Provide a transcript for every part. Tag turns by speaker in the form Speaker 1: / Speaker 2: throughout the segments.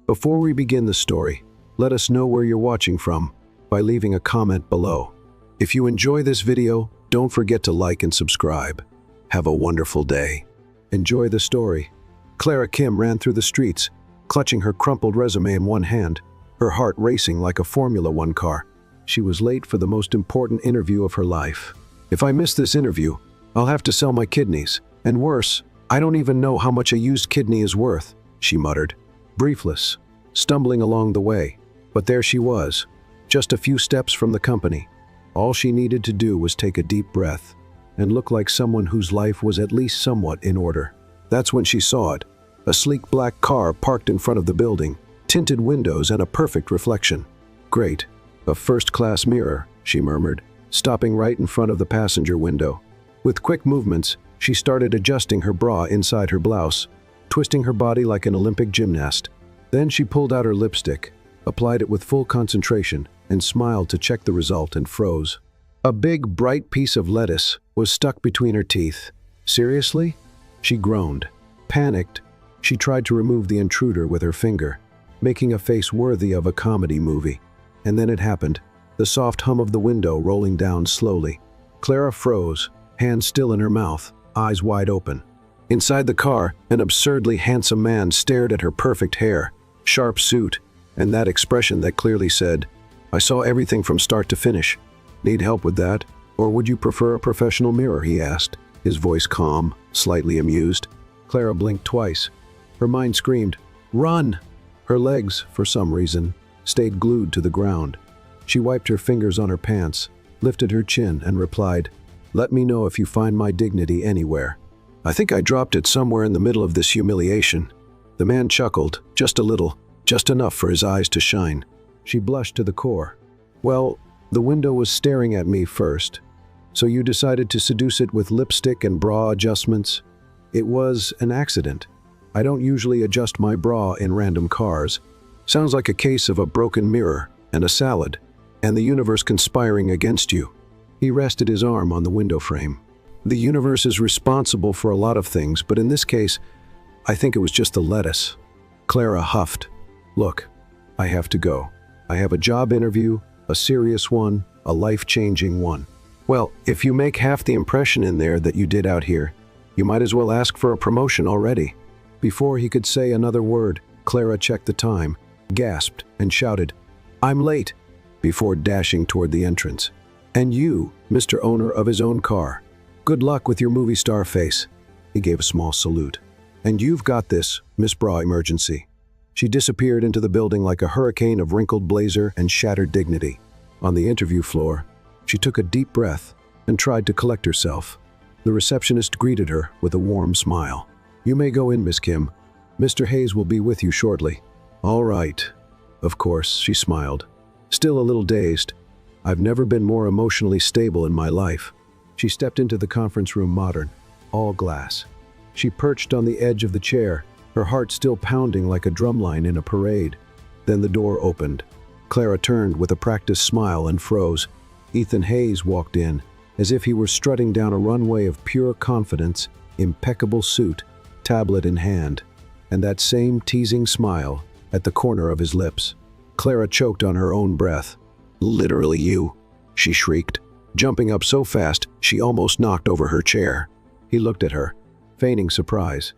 Speaker 1: Before we begin the story, let us know where you're watching from by leaving a comment below. If you enjoy this video, don't forget to like and subscribe. Have a wonderful day. Enjoy the story. Clara Kim ran through the streets, clutching her crumpled resume in one hand, her heart racing like a Formula One car. She was late for the most important interview of her life. If I miss this interview, I'll have to sell my kidneys. And worse, I don't even know how much a used kidney is worth, she muttered, briefless, stumbling along the way. But there she was, just a few steps from the company. All she needed to do was take a deep breath and look like someone whose life was at least somewhat in order. That's when she saw it, a sleek black car parked in front of the building, tinted windows and a perfect reflection. Great, a first-class mirror, she murmured, stopping right in front of the passenger window. With quick movements, she started adjusting her bra inside her blouse, twisting her body like an Olympic gymnast. Then she pulled out her lipstick, applied it with full concentration, and smiled to check the result and froze. A big, bright piece of lettuce was stuck between her teeth. Seriously? She groaned. Panicked, she tried to remove the intruder with her finger, making a face worthy of a comedy movie. And then it happened, the soft hum of the window rolling down slowly. Clara froze, hands still in her mouth, eyes wide open. Inside the car, an absurdly handsome man stared at her perfect hair, sharp suit, and that expression that clearly said, "I saw everything from start to finish. Need help with that? Or would you prefer a professional mirror?" he asked, his voice calm, slightly amused. Clara blinked twice. Her mind screamed, "Run!" Her legs, for some reason, stayed glued to the ground. She wiped her fingers on her pants, lifted her chin, and replied, "Let me know if you find my dignity anywhere. I think I dropped it somewhere in the middle of this humiliation." The man chuckled, just a little, just enough for his eyes to shine. She blushed to the core. "Well, the window was staring at me first. So you decided to seduce it with lipstick and bra adjustments?" "It was an accident. I don't usually adjust my bra in random cars. Sounds like a case of a broken mirror and a salad, and the universe conspiring against you." He rested his arm on the window frame. "The universe is responsible for a lot of things, but in this case, I think it was just the lettuce." Clara huffed. "Look, I have to go. I have a job interview, a serious one, a life-changing one." "Well, if you make half the impression in there that you did out here, you might as well ask for a promotion already." Before he could say another word, Clara checked the time, gasped, and shouted, "I'm late," before dashing toward the entrance. "And you, Mr. Owner of his own car. Good luck with your movie star face." He gave a small salute. "And you've got this, Miss Bra Emergency." She disappeared into the building like a hurricane of wrinkled blazer and shattered dignity. On the interview floor, she took a deep breath and tried to collect herself. The receptionist greeted her with a warm smile. "You may go in, Miss Kim. Mr. Hayes will be with you shortly." "All right." Of course, she smiled. Still a little dazed. "I've never been more emotionally stable in my life." She stepped into the conference room modern, all glass. She perched on the edge of the chair, her heart still pounding like a drumline in a parade. Then the door opened. Clara turned with a practiced smile and froze. Ethan Hayes walked in, as if he were strutting down a runway of pure confidence, impeccable suit, tablet in hand, and that same teasing smile at the corner of his lips. Clara choked on her own breath. "Literally you," she shrieked, jumping up so fast she almost knocked over her chair. He looked at her, feigning surprise.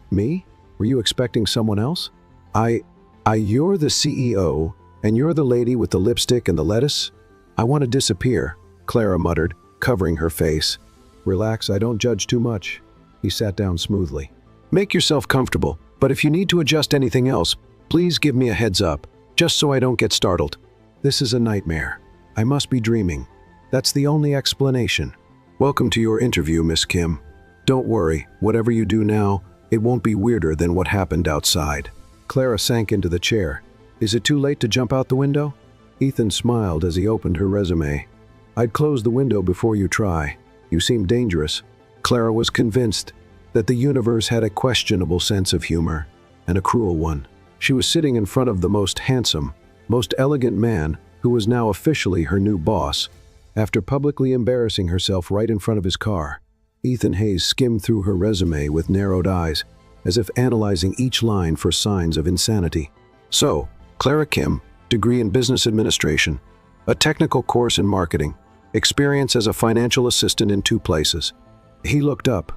Speaker 1: "Me? Were you expecting someone else?" You're the CEO, and you're the lady with the lipstick and the lettuce? I want to disappear," Clara muttered, covering her face. "Relax, I don't judge too much." He sat down smoothly. "Make yourself comfortable, but if you need to adjust anything else, please give me a heads up, just so I don't get startled. This is a nightmare. I must be dreaming. That's the only explanation." "Welcome to your interview, Miss Kim. Don't worry, whatever you do now, it won't be weirder than what happened outside." Clara sank into the chair. "Is it too late to jump out the window?" Ethan smiled as he opened her resume. "I'd close the window before you try. You seem dangerous." Clara was convinced that the universe had a questionable sense of humor, and a cruel one. She was sitting in front of the most handsome, most elegant man who was now officially her new boss, after publicly embarrassing herself right in front of his car. Ethan Hayes skimmed through her resume with narrowed eyes, as if analyzing each line for signs of insanity. So, Clara Kim, degree in business administration, a technical course in marketing, experience as a financial assistant in 2 places. He looked up,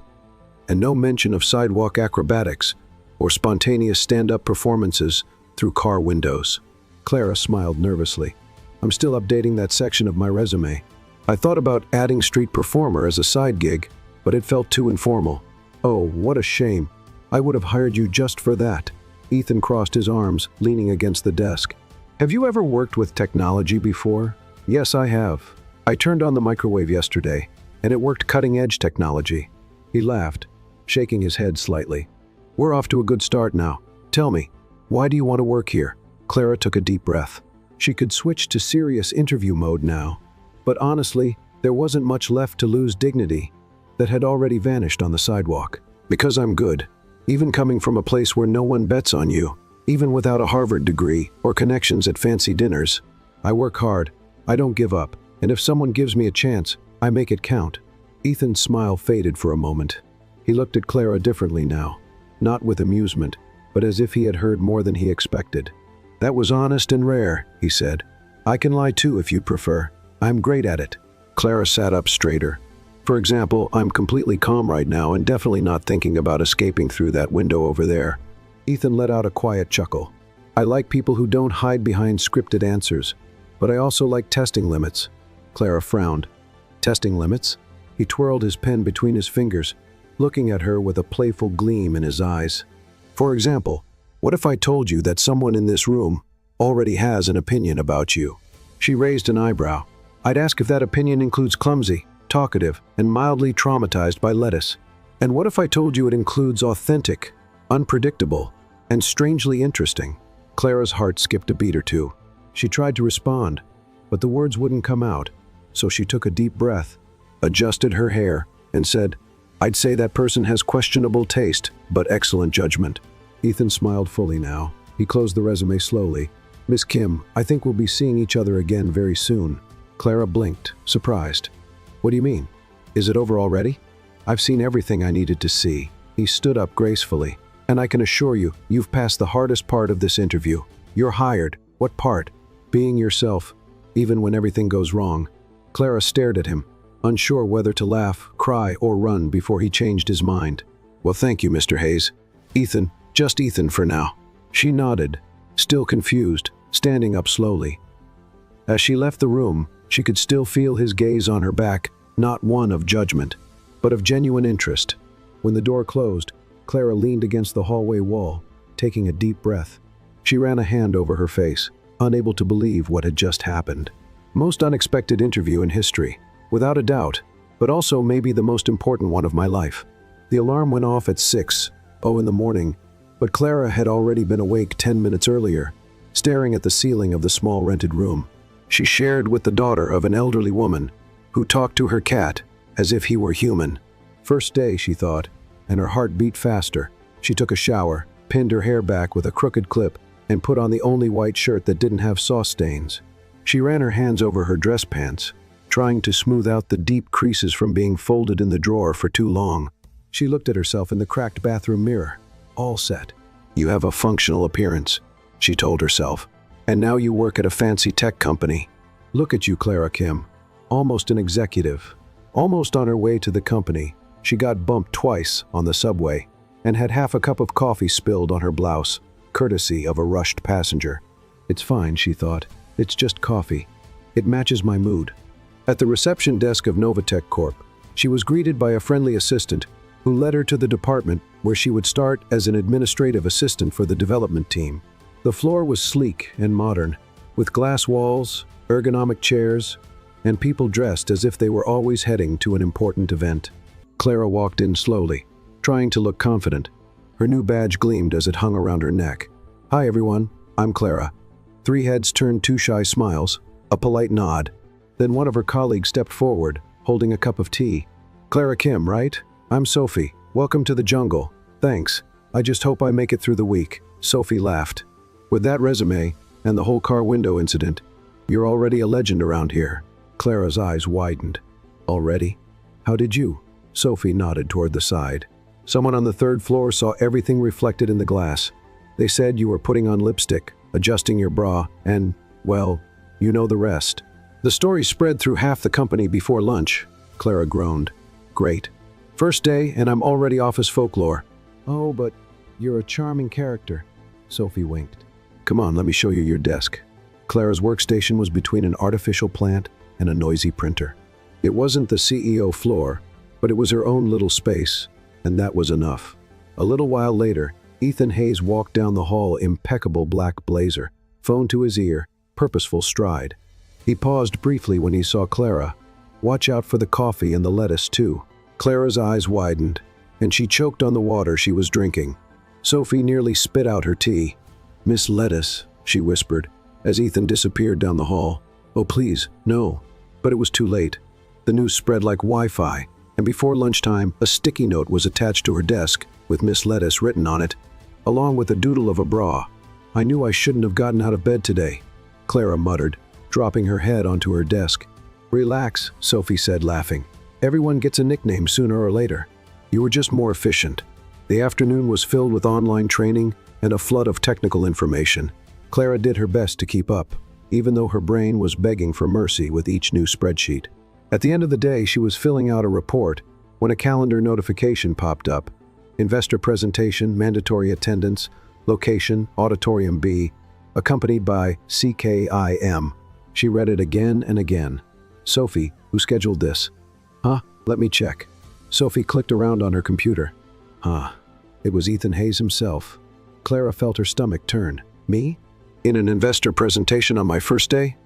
Speaker 1: and no mention of sidewalk acrobatics or spontaneous stand-up performances through car windows. Clara smiled nervously. I'm still updating that section of my resume. I thought about adding street performer as a side gig, but it felt too informal. Oh, what a shame. I would have hired you just for that. Ethan crossed his arms, leaning against the desk. Have you ever worked with technology before? Yes, I have. I turned on the microwave yesterday, and it worked cutting-edge technology. He laughed, shaking his head slightly. We're off to a good start now. Tell me, why do you want to work here? Clara took a deep breath. She could switch to serious interview mode now. But honestly, there wasn't much left to lose dignity that had already vanished on the sidewalk. Because I'm good. Even coming from a place where no one bets on you, even without a Harvard degree or connections at fancy dinners. I work hard, I don't give up, and if someone gives me a chance, I make it count. Ethan's smile faded for a moment. He looked at Clara differently now, not with amusement, but as if he had heard more than he expected. That was honest and rare, he said. I can lie too if you'd prefer. I'm great at it. Clara sat up straighter. For example, I'm completely calm right now and definitely not thinking about escaping through that window over there. Ethan let out a quiet chuckle. I like people who don't hide behind scripted answers, but I also like testing limits. Clara frowned. Testing limits? He twirled his pen between his fingers, looking at her with a playful gleam in his eyes. For example, what if I told you that someone in this room already has an opinion about you? She raised an eyebrow. I'd ask if that opinion includes clumsy, talkative, and mildly traumatized by lettuce. And what if I told you it includes authentic, unpredictable, and strangely interesting? Clara's heart skipped a beat or two. She tried to respond, but the words wouldn't come out, so she took a deep breath, adjusted her hair, and said, I'd say that person has questionable taste, but excellent judgment. Ethan smiled fully now. He closed the resume slowly. Miss Kim, I think we'll be seeing each other again very soon. Clara blinked, surprised. What do you mean? Is it over already? I've seen everything I needed to see. He stood up gracefully. And I can assure you, you've passed the hardest part of this interview. You're hired. What part? Being yourself, even when everything goes wrong. Clara stared at him, unsure whether to laugh, cry, or run before he changed his mind. Well, thank you, Mr. Hayes. Ethan, just Ethan for now. She nodded, still confused, standing up slowly. As she left the room, she could still feel his gaze on her back, not one of judgment, but of genuine interest. When the door closed, Clara leaned against the hallway wall, taking a deep breath. She ran a hand over her face, unable to believe what had just happened. Most unexpected interview in history, without a doubt, but also maybe the most important one of my life. The alarm went off at 6:00 in the morning, but Clara had already been awake 10 minutes earlier, staring at the ceiling of the small rented room. She shared with the daughter of an elderly woman who talked to her cat as if he were human. First day, she thought, and her heart beat faster. She took a shower, pinned her hair back with a crooked clip, and put on the only white shirt that didn't have sauce stains. She ran her hands over her dress pants, trying to smooth out the deep creases from being folded in the drawer for too long. She looked at herself in the cracked bathroom mirror. All set. You have a functional appearance, she told herself. And now you work at a fancy tech company. Look at you, Clara Kim. Almost an executive. Almost on her way to the company, she got bumped twice on the subway and had half a cup of coffee spilled on her blouse, courtesy of a rushed passenger. It's fine, she thought. It's just coffee. It matches my mood. At the reception desk of Novatech Corp, she was greeted by a friendly assistant who led her to the department where she would start as an administrative assistant for the development team. The floor was sleek and modern, with glass walls, ergonomic chairs, and people dressed as if they were always heading to an important event. Clara walked in slowly, trying to look confident. Her new badge gleamed as it hung around her neck. Hi everyone, I'm Clara. 3 heads turned 2 shy smiles, a polite nod. Then one of her colleagues stepped forward, holding a cup of tea. Clara Kim, right? I'm Sophie. Welcome to the jungle. Thanks. I just hope I make it through the week. Sophie laughed. With that resume, and the whole car window incident, you're already a legend around here. Clara's eyes widened. Already? How did you? Sophie nodded toward the side. Someone on the 3rd floor saw everything reflected in the glass. They said you were putting on lipstick, adjusting your bra, and, well, you know the rest. The story spread through half the company before lunch. Clara groaned. Great. First day, and I'm already office folklore. Oh, but you're a charming character. Sophie winked. Come on, let me show you your desk. Clara's workstation was between an artificial plant and a noisy printer. It wasn't the CEO floor, but it was her own little space, and that was enough. A little while later, Ethan Hayes walked down the hall, impeccable black blazer, phone to his ear, purposeful stride. He paused briefly when he saw Clara. Watch out for the coffee and the lettuce, too. Clara's eyes widened, and she choked on the water she was drinking. Sophie nearly spit out her tea. Miss Lettuce, she whispered, as Ethan disappeared down the hall. Oh, please, no. But it was too late. The news spread like Wi-Fi, and before lunchtime, a sticky note was attached to her desk with Miss Lettuce written on it, along with a doodle of a bra. I knew I shouldn't have gotten out of bed today, Clara muttered, dropping her head onto her desk. Relax, Sophie said, laughing. Everyone gets a nickname sooner or later. You were just more efficient. The afternoon was filled with online training and a flood of technical information. Clara did her best to keep up, even though her brain was begging for mercy with each new spreadsheet. At the end of the day, she was filling out a report when a calendar notification popped up. Investor presentation, mandatory attendance, location, Auditorium B, accompanied by CKIM. She read it again and again. Sophie, who scheduled this? Huh? Let me check. Sophie clicked around on her computer. It was Ethan Hayes himself. Clara felt her stomach turn. Me? In an investor presentation on my first day?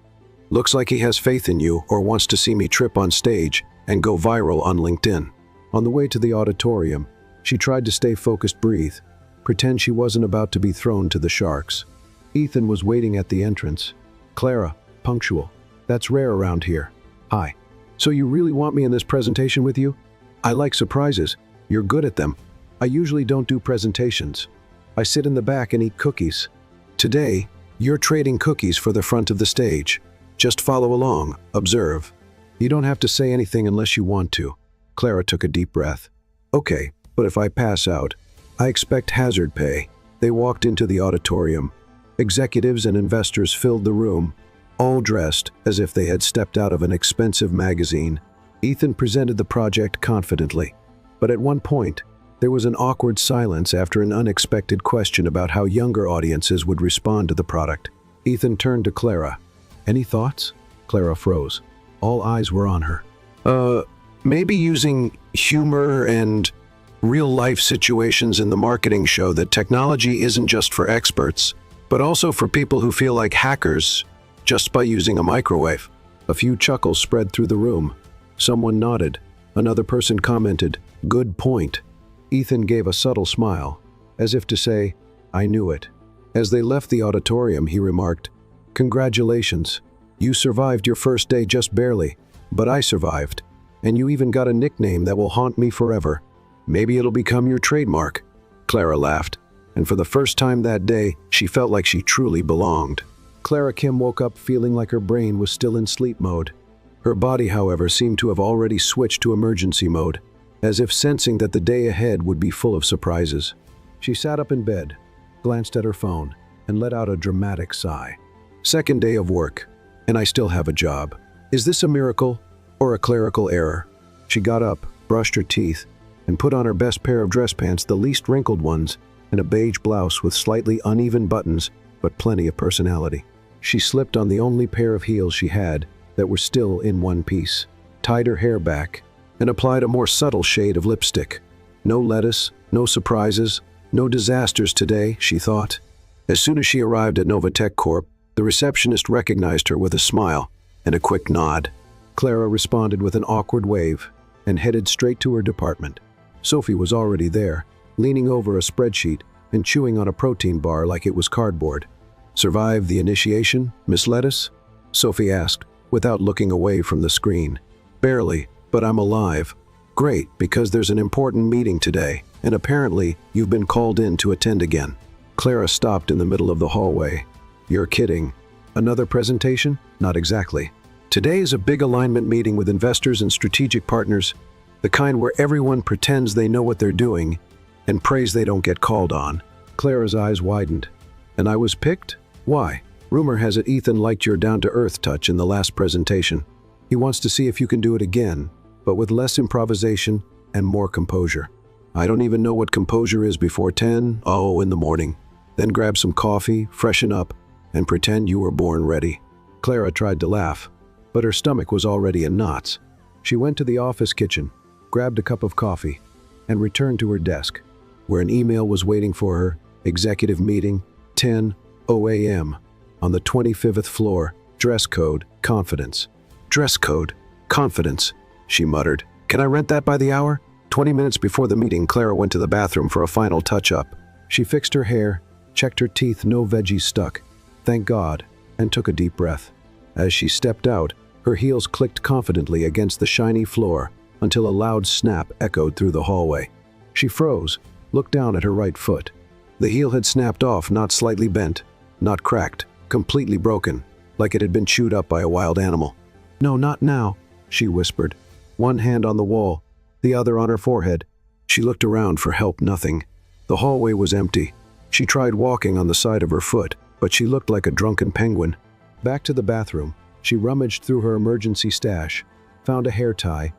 Speaker 1: Looks like he has faith in you or wants to see me trip on stage and go viral on LinkedIn. On the way to the auditorium, she tried to stay focused, breathe, pretend she wasn't about to be thrown to the sharks. Ethan was waiting at the entrance. Clara, punctual. That's rare around here. Hi. So you really want me in this presentation with you? I like surprises. You're good at them. I usually don't do presentations. I sit in the back and eat cookies. Today, you're trading cookies for the front of the stage. Just follow along, observe. You don't have to say anything unless you want to. Clara took a deep breath. Okay, but if I pass out, I expect hazard pay. They walked into the auditorium. Executives and investors filled the room, all dressed as if they had stepped out of an expensive magazine. Ethan presented the project confidently, but at one point, there was an awkward silence after an unexpected question about how younger audiences would respond to the product. Ethan turned to Clara. Any thoughts? Clara froze. All eyes were on her. Maybe using humor and real-life situations in the marketing show that technology isn't just for experts, but also for people who feel like hackers just by using a microwave. A few chuckles spread through the room. Someone nodded. Another person commented, "Good point." Ethan gave a subtle smile, as if to say, I knew it. As they left the auditorium, he remarked, Congratulations. You survived your first day just barely, but I survived. And you even got a nickname that will haunt me forever. Maybe it'll become your trademark. Clara laughed, and for the first time that day, she felt like she truly belonged. Clara Kim woke up feeling like her brain was still in sleep mode. Her body, however, seemed to have already switched to emergency mode, as if sensing that the day ahead would be full of surprises. She sat up in bed, glanced at her phone, and let out a dramatic sigh. Second day of work, and I still have a job. Is this a miracle or a clerical error? She got up, brushed her teeth, and put on her best pair of dress pants, the least wrinkled ones, and a beige blouse with slightly uneven buttons, but plenty of personality. She slipped on the only pair of heels she had that were still in one piece, tied her hair back, and applied a more subtle shade of lipstick. No lettuce, no surprises, no disasters today, she thought. As soon as she arrived at Novatech Corp, the receptionist recognized her with a smile and a quick nod. Clara responded with an awkward wave and headed straight to her department. Sophie was already there, leaning over a spreadsheet and chewing on a protein bar like it was cardboard. Survived the initiation, Miss Lettuce? Sophie asked, without looking away from the screen. Barely, but I'm alive. Great, because there's an important meeting today, and apparently you've been called in to attend again. Clara stopped in the middle of the hallway. You're kidding. Another presentation? Not exactly. Today is a big alignment meeting with investors and strategic partners, the kind where everyone pretends they know what they're doing and prays they don't get called on. Clara's eyes widened. And I was picked? Why? Rumor has it Ethan liked your down-to-earth touch in the last presentation. He wants to see if you can do it again, but with less improvisation and more composure. I don't even know what composure is before 10 in the morning. Then grab some coffee, freshen up, and pretend you were born ready. Clara tried to laugh, but her stomach was already in knots. She went to the office kitchen, grabbed a cup of coffee, and returned to her desk, where an email was waiting for her. Executive meeting, 10:00 a.m. on the 25th floor. Dress code, confidence. Dress code, confidence, she muttered. Can I rent that by the hour? 20 minutes before the meeting, Clara went to the bathroom for a final touch-up. She fixed her hair, checked her teeth, no veggies stuck. Thank God, and took a deep breath. As she stepped out, her heels clicked confidently against the shiny floor until a loud snap echoed through the hallway. She froze, looked down at her right foot. The heel had snapped off, not slightly bent, not cracked, completely broken, like it had been chewed up by a wild animal. No, not now, she whispered, one hand on the wall, the other on her forehead. She looked around for help, nothing. The hallway was empty. She tried walking on the side of her foot, but she looked like a drunken penguin. Back to the bathroom, she rummaged through her emergency stash, found a hair tie,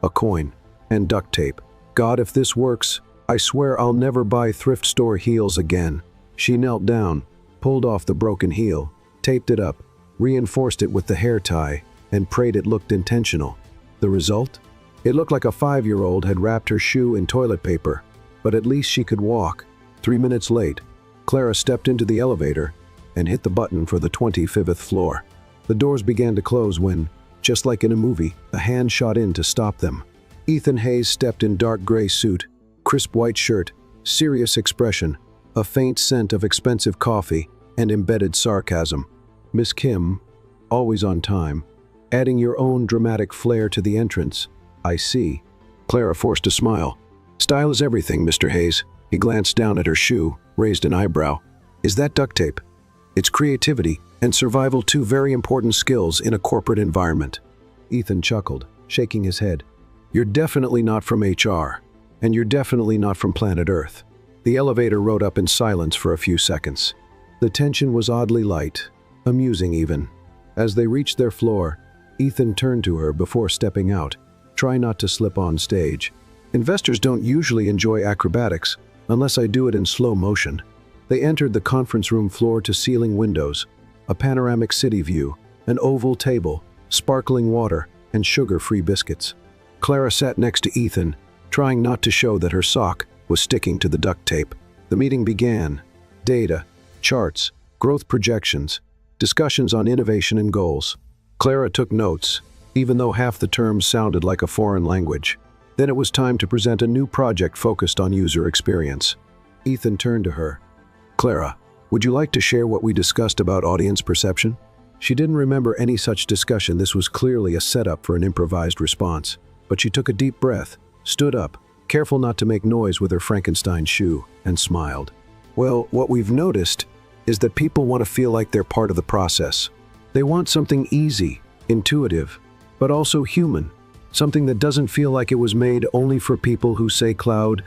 Speaker 1: a coin, and duct tape. God, if this works, I swear I'll never buy thrift store heels again. She knelt down, pulled off the broken heel, taped it up, reinforced it with the hair tie, and prayed it looked intentional. The result? It looked like a 5-year-old had wrapped her shoe in toilet paper, but at least she could walk. 3 minutes late, Clara stepped into the elevator and hit the button for the 25th floor. The doors began to close when, just like in a movie, a hand shot in to stop them. Ethan Hayes stepped in dark gray suit, crisp white shirt, serious expression, a faint scent of expensive coffee, and embedded sarcasm. Miss Kim, always on time, adding your own dramatic flair to the entrance. I see. Clara forced a smile. Style is everything, Mr. Hayes. He glanced down at her shoe, raised an eyebrow. Is that duct tape? It's creativity and survival, two very important skills in a corporate environment. Ethan chuckled, shaking his head. You're definitely not from HR, and you're definitely not from planet Earth. The elevator rode up in silence for a few seconds. The tension was oddly light, amusing even. As they reached their floor, Ethan turned to her before stepping out. Try not to slip on stage. Investors don't usually enjoy acrobatics unless I do it in slow motion. They entered the conference room floor-to-ceiling windows, a panoramic city view, an oval table, sparkling water, and sugar-free biscuits. Clara sat next to Ethan, trying not to show that her sock was sticking to the duct tape. The meeting began. Data, charts, growth projections, discussions on innovation and goals. Clara took notes, even though half the terms sounded like a foreign language. Then it was time to present a new project focused on user experience. Ethan turned to her. Clara, would you like to share what we discussed about audience perception? She didn't remember any such discussion. This was clearly a setup for an improvised response. But she took a deep breath, stood up, careful not to make noise with her Frankenstein shoe, and smiled. Well, what we've noticed is that people want to feel like they're part of the process. They want something easy, intuitive, but also human. Something that doesn't feel like it was made only for people who say cloud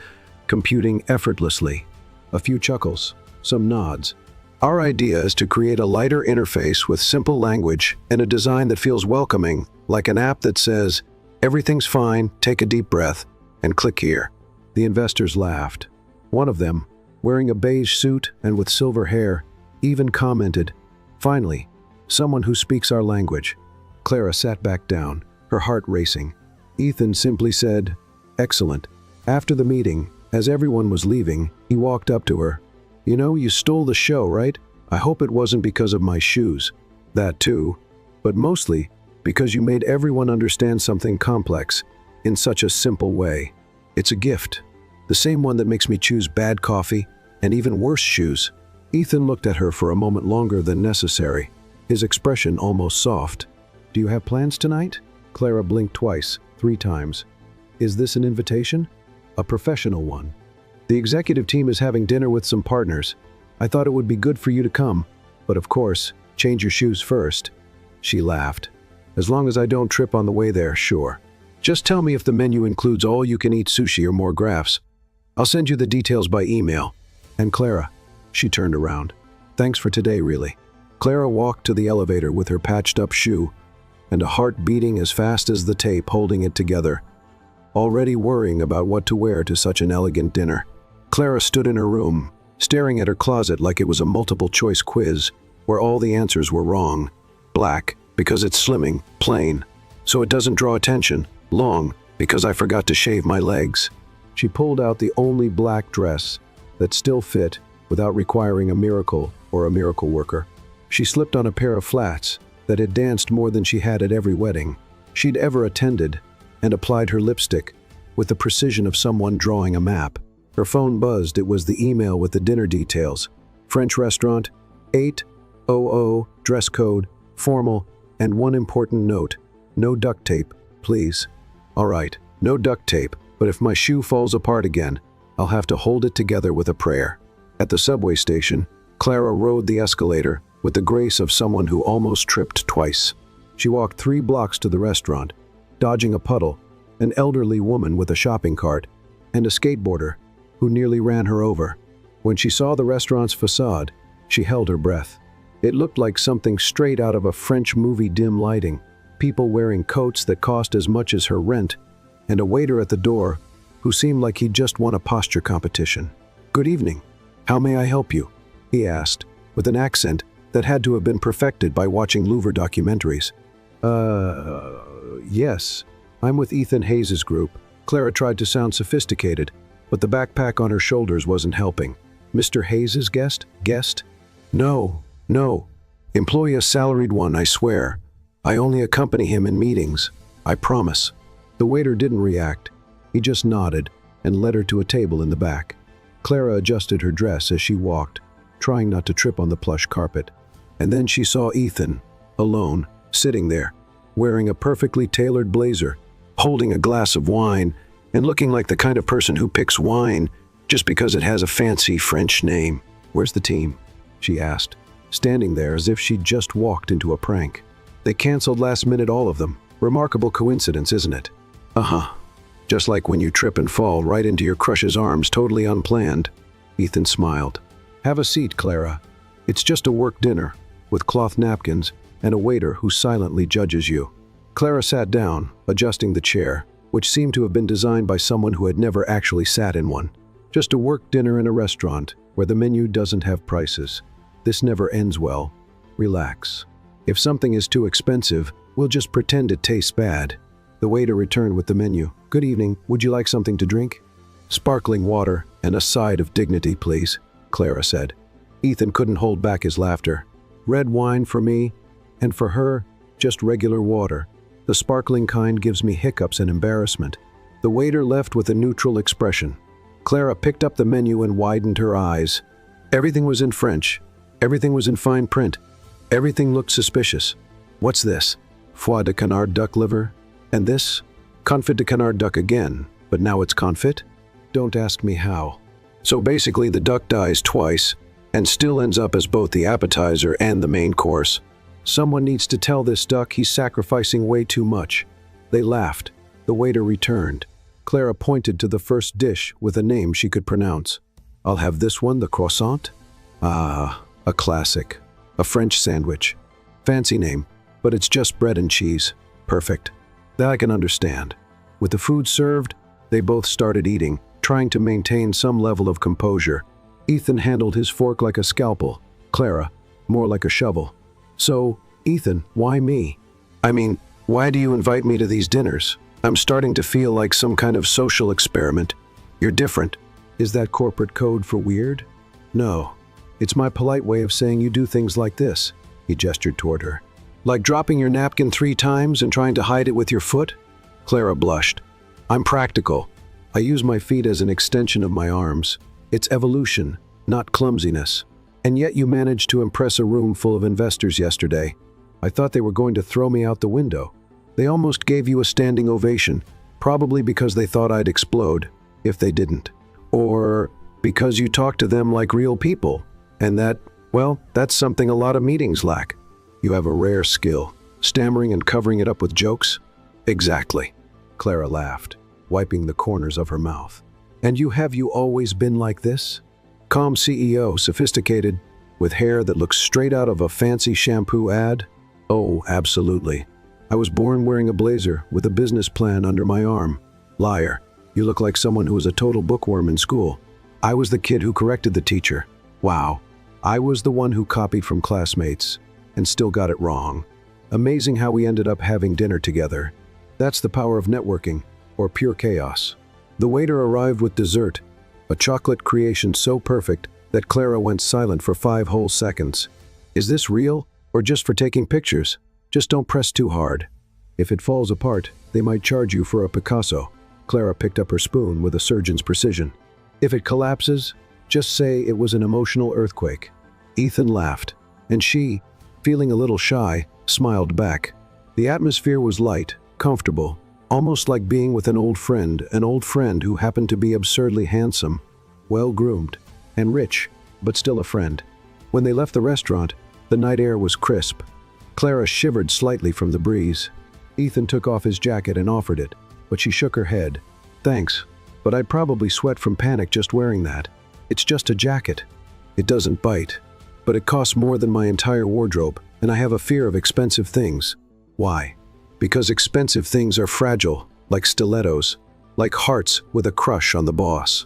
Speaker 1: computing effortlessly. A few chuckles, some nods. Our idea is to create a lighter interface with simple language and a design that feels welcoming, like an app that says, everything's fine, take a deep breath, and click here. The investors laughed. One of them, wearing a beige suit and with silver hair, even commented, finally, someone who speaks our language. Clara sat back down, her heart racing. Ethan simply said, excellent. After the meeting, as everyone was leaving, he walked up to her. You know, you stole the show, right? I hope it wasn't because of my shoes. That too. But mostly because you made everyone understand something complex in such a simple way. It's a gift. The same one that makes me choose bad coffee and even worse shoes. Ethan looked at her for a moment longer than necessary, his expression almost soft. Do you have plans tonight? Clara blinked twice, 3 times. Is this an invitation? A professional one. The executive team is having dinner with some partners. I thought it would be good for you to come, but of course, change your shoes first. She laughed. As long as I don't trip on the way there, sure. Just tell me if the menu includes all-you-can-eat sushi or more graphs. I'll send you the details by email. And Clara, she turned around. Thanks for today, really. Clara walked to the elevator with her patched-up shoe and a heart beating as fast as the tape holding it together, already worrying about what to wear to such an elegant dinner. Clara stood in her room, staring at her closet like it was a multiple-choice quiz where all the answers were wrong. Black, because it's slimming, plain, so it doesn't draw attention. Long, because I forgot to shave my legs. She pulled out the only black dress that still fit without requiring a miracle or a miracle worker. She slipped on a pair of flats that had danced more than she had at every wedding she'd ever attended, and applied her lipstick with the precision of someone drawing a map. Her phone buzzed. It was the email with the dinner details. French restaurant, 800, dress code, formal, and one important note: no duct tape, please. All right, no duct tape, but if my shoe falls apart again, I'll have to hold it together with a prayer. At the subway station, Clara rode the escalator with the grace of someone who almost tripped twice. She walked 3 blocks to the restaurant, dodging a puddle, an elderly woman with a shopping cart, and a skateboarder who nearly ran her over. When she saw the restaurant's facade, she held her breath. It looked like something straight out of a French movie. Dim lighting, people wearing coats that cost as much as her rent, and a waiter at the door who seemed like he'd just won a posture competition. "Good evening. How may I help you?" he asked, with an accent that had to have been perfected by watching Louvre documentaries. Yes, I'm with Ethan Hayes' group." Clara tried to sound sophisticated, but the backpack on her shoulders wasn't helping. "Mr. Hayes' guest? Guest? No. Employee, a salaried one, I swear. I only accompany him in meetings. I promise." The waiter didn't react. He just nodded and led her to a table in the back. Clara adjusted her dress as she walked, trying not to trip on the plush carpet. And then she saw Ethan, alone, sitting there, wearing a perfectly tailored blazer, holding a glass of wine, and looking like the kind of person who picks wine just because it has a fancy French name. "Where's the team?" she asked, standing there as if she'd just walked into a prank. "They canceled last minute, all of them. Remarkable coincidence, isn't it?" "Uh-huh. Just like when you trip and fall right into your crush's arms, totally unplanned." Ethan smiled. "Have a seat, Clara. It's just a work dinner, with cloth napkins and a waiter who silently judges you." Clara sat down, adjusting the chair, which seemed to have been designed by someone who had never actually sat in one. Just a work dinner in a restaurant where the menu doesn't have prices. This never ends well. Relax. If something is too expensive, we'll just pretend it tastes bad. The waiter returned with the menu. "Good evening. Would you like something to drink?" "Sparkling water and a side of dignity, please," Clara said. Ethan couldn't hold back his laughter. "Red wine for me, and for her, just regular water. The sparkling kind gives me hiccups and embarrassment." The waiter left with a neutral expression. Clara picked up the menu and widened her eyes. Everything was in French. Everything was in fine print. Everything looked suspicious. "What's this? Foie de canard duck liver? And this? Confit de canard duck again, but now it's confit? Don't ask me how." So basically the duck dies twice, and still ends up as both the appetizer and the main course. "Someone needs to tell this duck he's sacrificing way too much." They laughed. The waiter returned. Clara pointed to the first dish with a name she could pronounce. "I'll have this one, the croissant." "Ah, a classic. A French sandwich. Fancy name, but it's just bread and cheese. Perfect. That I can understand." With the food served, they both started eating, trying to maintain some level of composure. Ethan handled his fork like a scalpel, Clara more like a shovel. "So, Ethan, why me? I mean, why do you invite me to these dinners? I'm starting to feel like some kind of social experiment. You're different." "Is that corporate code for weird?" "No. It's my polite way of saying you do things like this." He gestured toward her. "Like dropping your napkin 3 times and trying to hide it with your foot?" Clara blushed. "I'm practical. I use my feet as an extension of my arms. It's evolution, not clumsiness. And yet you managed to impress a room full of investors yesterday. I thought they were going to throw me out the window. They almost gave you a standing ovation, probably because they thought I'd explode, if they didn't. Or because you talked to them like real people, and that's something a lot of meetings lack. You have a rare skill, stammering and covering it up with jokes." "Exactly," Clara laughed, wiping the corners of her mouth. "And you always been like this? Calm CEO, sophisticated, with hair that looks straight out of a fancy shampoo ad? Oh, absolutely. I was born wearing a blazer with a business plan under my arm. Liar. You look like someone who was a total bookworm in school. I was the kid who corrected the teacher. Wow. I was the one who copied from classmates and still got it wrong. Amazing how we ended up having dinner together. That's the power of networking, or pure chaos. The waiter arrived with dessert, a chocolate creation so perfect that Clara went silent for 5 whole seconds. Is this real, or just for taking pictures? Just don't press too hard. If it falls apart, they might charge you for a Picasso. Clara picked up her spoon with a surgeon's precision. If it collapses, just say it was an emotional earthquake. Ethan laughed, and she, feeling a little shy, smiled back. The atmosphere was light, comfortable, almost like being with an old friend who happened to be absurdly handsome, well-groomed, and rich, but still a friend. When they left the restaurant, the night air was crisp. Clara shivered slightly from the breeze. Ethan took off his jacket and offered it, but she shook her head. Thanks, but I'd probably sweat from panic just wearing that. It's just a jacket. It doesn't bite, but it costs more than my entire wardrobe, and I have a fear of expensive things. Why? Because expensive things are fragile, like stilettos, like hearts with a crush on the boss.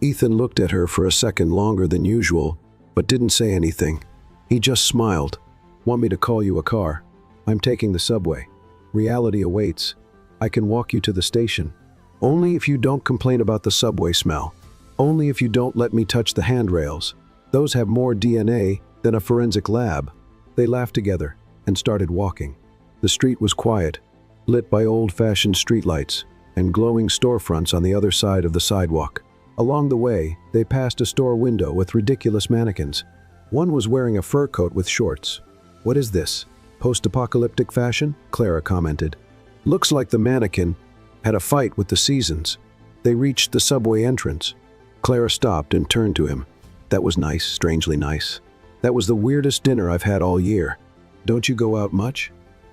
Speaker 1: Ethan looked at her for a second longer than usual, but didn't say anything. He just smiled. Want me to call you a car? I'm taking the subway. Reality awaits. I can walk you to the station. Only if you don't complain about the subway smell. Only if you don't let me touch the handrails. Those have more DNA than a forensic lab. They laughed together and started walking. The street was quiet, lit by old-fashioned streetlights and glowing storefronts on the other side of the sidewalk. Along the way, they passed a store window with ridiculous mannequins. One was wearing a fur coat with shorts. What is this? Post-apocalyptic fashion? Clara commented. Looks like the mannequin had a fight with the seasons. They reached the subway entrance. Clara stopped and turned to him. That was nice, strangely nice. That was the weirdest dinner I've had all year. Don't you go out much?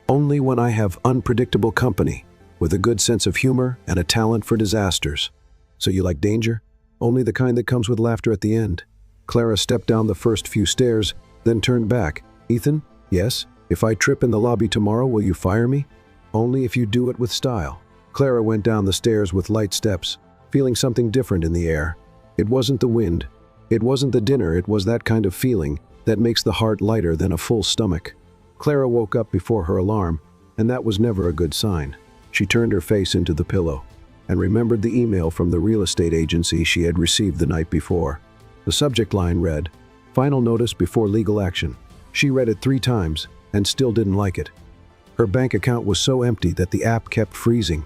Speaker 1: Only when I have unpredictable company, with a good sense of humor and a talent for disasters. So you like danger? Only the kind that comes with laughter at the end. Clara stepped down the first few stairs, then turned back. Ethan? Yes? If I trip in the lobby tomorrow, will you fire me? Only if you do it with style. Clara went down the stairs with light steps, feeling something different in the air. It wasn't the wind. It wasn't the dinner. It was that kind of feeling that makes the heart lighter than a full stomach. Clara woke up before her alarm, and that was never a good sign. She turned her face into the pillow and remembered the email from the real estate agency she had received the night before. The subject line read, "Final notice before legal action." She read it 3 times and still didn't like it. Her bank account was so empty that the app kept freezing.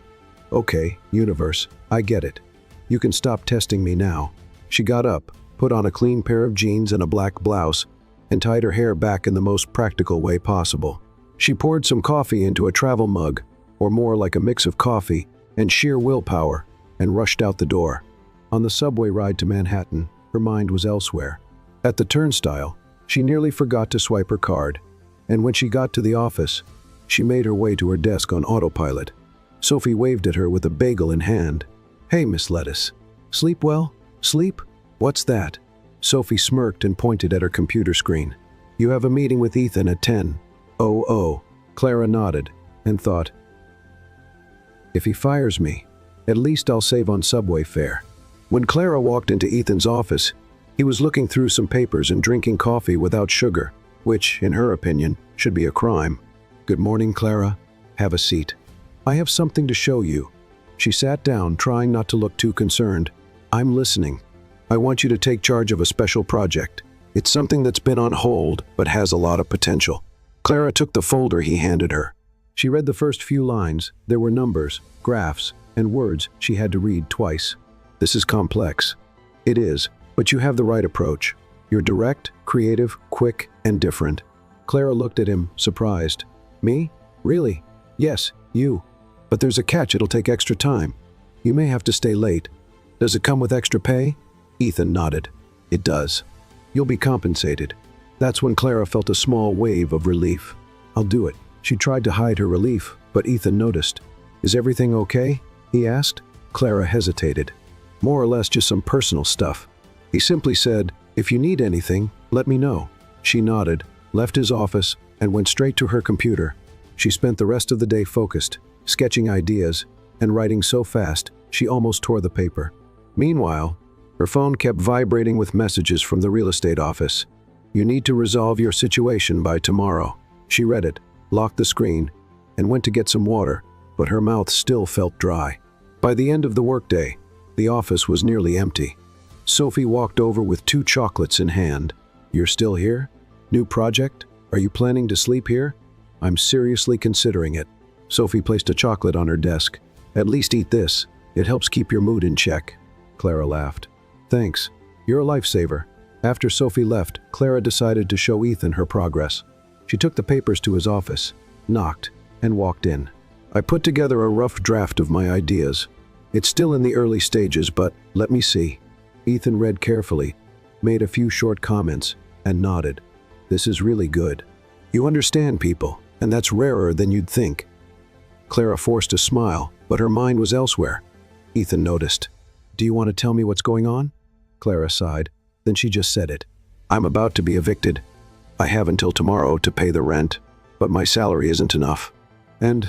Speaker 1: Okay, universe, I get it. You can stop testing me now. She got up, put on a clean pair of jeans and a black blouse, and tied her hair back in the most practical way possible. She poured some coffee into a travel mug, or more like a mix of coffee and sheer willpower, and rushed out the door. On the subway ride to Manhattan, her mind was elsewhere. At the turnstile, she nearly forgot to swipe her card, and when she got to the office, she made her way to her desk on autopilot. Sophie waved at her with a bagel in hand. "Hey, Miss Lettuce. Sleep well? Sleep? What's that?" Sophie smirked and pointed at her computer screen. "You have a meeting with Ethan at 10:00. Clara nodded and thought, if he fires me, at least I'll save on subway fare. When Clara walked into Ethan's office, he was looking through some papers and drinking coffee without sugar, which, in her opinion, should be a crime. "Good morning, Clara. Have a seat. I have something to show you." She sat down, trying not to look too concerned. "I'm listening. I want you to take charge of a special project. It's something that's been on hold, but has a lot of potential." Clara took the folder he handed her. She read the first few lines. There were numbers, graphs, and words she had to read twice. "This is complex." "It is, but you have the right approach. You're direct, creative, quick, and different." Clara looked at him, surprised. "Me? Really?" "Yes, you. But there's a catch. It'll take extra time. You may have to stay late. Does it come with extra pay?" Ethan nodded. "It does. You'll be compensated." That's when Clara felt a small wave of relief. "I'll do it." She tried to hide her relief, but Ethan noticed. "Is everything okay?" he asked. Clara hesitated. "More or less just some personal stuff." He simply said, "If you need anything, let me know." She nodded, left his office, and went straight to her computer. She spent the rest of the day focused, sketching ideas, and writing so fast she almost tore the paper. Meanwhile, her phone kept vibrating with messages from the real estate office. "You need to resolve your situation by tomorrow." She read it, locked the screen, and went to get some water, but her mouth still felt dry. By the end of the workday, the office was nearly empty. Sophie walked over with 2 chocolates in hand. "You're still here? New project? Are you planning to sleep here?" "I'm seriously considering it." Sophie placed a chocolate on her desk. "At least eat this. It helps keep your mood in check." Clara laughed. "Thanks. You're a lifesaver." After Sophie left, Clara decided to show Ethan her progress. She took the papers to his office, knocked, and walked in. "I put together a rough draft of my ideas. It's still in the early stages, but let me see." Ethan read carefully, made a few short comments, and nodded. "This is really good. You understand people, and that's rarer than you'd think." Clara forced a smile, but her mind was elsewhere. Ethan noticed. "Do you want to tell me what's going on?" Clara sighed. Then she just said it. "I'm about to be evicted. I have until tomorrow to pay the rent, but my salary isn't enough. And,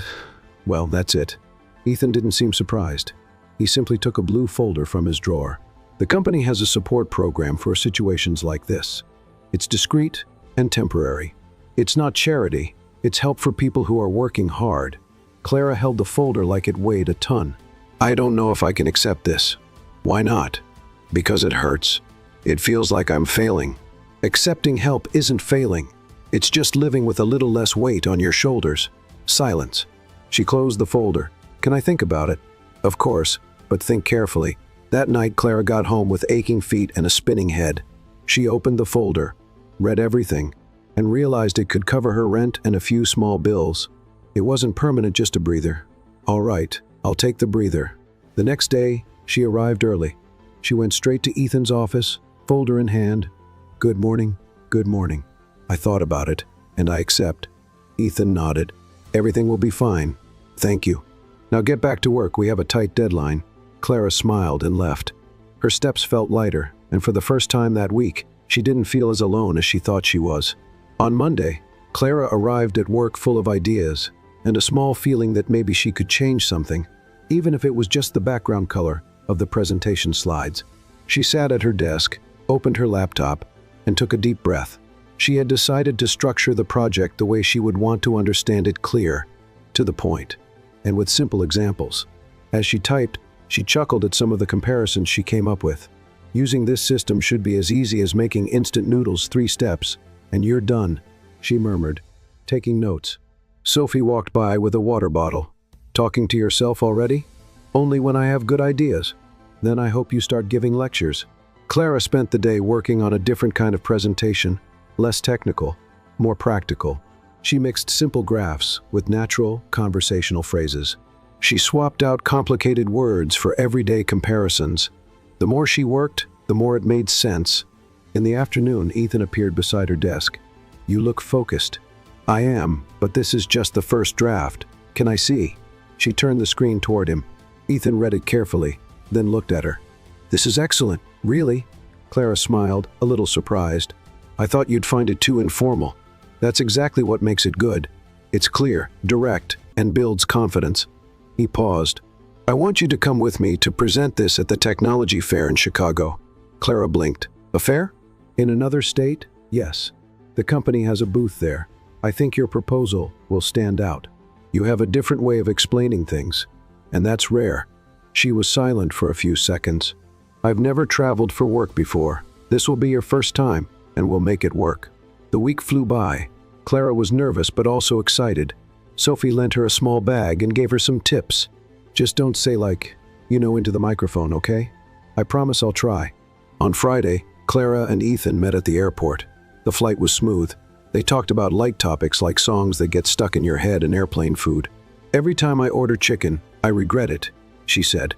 Speaker 1: well, that's it." Ethan didn't seem surprised. He simply took a blue folder from his drawer. "The company has a support program for situations like this. It's discreet and temporary. It's not charity, it's help for people who are working hard." Clara held the folder like it weighed a ton. "I don't know if I can accept this." "Why not?" "Because it hurts. It feels like I'm failing." "Accepting help isn't failing. It's just living with a little less weight on your shoulders." Silence. She closed the folder. "Can I think about it?" "Of course, but think carefully." That night, Clara got home with aching feet and a spinning head. She opened the folder, read everything, and realized it could cover her rent and a few small bills. It wasn't permanent, just a breather. "All right, I'll take the breather." The next day, she arrived early. She went straight to Ethan's office, folder in hand. "Good morning, good morning. I thought about it, and I accept." Ethan nodded. "Everything will be fine. Thank you. Now get back to work, we have a tight deadline." Clara smiled and left. Her steps felt lighter, and for the first time that week, she didn't feel as alone as she thought she was. On Monday, Clara arrived at work full of ideas, and a small feeling that maybe she could change something, even if it was just the background color of the presentation slides. She sat at her desk, opened her laptop, and took a deep breath. She had decided to structure the project the way she would want to understand it, clear, to the point, and with simple examples. As she typed, she chuckled at some of the comparisons she came up with. "Using this system should be as easy as making instant noodles, 3 steps, and you're done," she murmured, taking notes. Sophie walked by with a water bottle. "Talking to yourself already?" "Only when I have good ideas." "Then I hope you start giving lectures." Clara spent the day working on a different kind of presentation, less technical, more practical. She mixed simple graphs with natural, conversational phrases. She swapped out complicated words for everyday comparisons. The more she worked, the more it made sense. In the afternoon, Ethan appeared beside her desk. "You look focused." "I am, but this is just the first draft. Can I see?" She turned the screen toward him. Ethan read it carefully, then looked at her. "This is excellent, really?" Clara smiled, a little surprised. "I thought you'd find it too informal." "That's exactly what makes it good. It's clear, direct, and builds confidence." He paused. "I want you to come with me to present this at the technology fair in Chicago." Clara blinked. "A fair? In another state?" "Yes. The company has a booth there. I think your proposal will stand out. You have a different way of explaining things, and that's rare." She was silent for a few seconds. "I've never traveled for work before. This will be your first time, and we'll make it work." The week flew by. Clara was nervous but also excited. Sophie lent her a small bag and gave her some tips. "Just don't say into the microphone, okay? I promise I'll try." On Friday, Clara and Ethan met at the airport. The flight was smooth. They talked about light topics like songs that get stuck in your head and airplane food. "Every time I order chicken, I regret it," she said.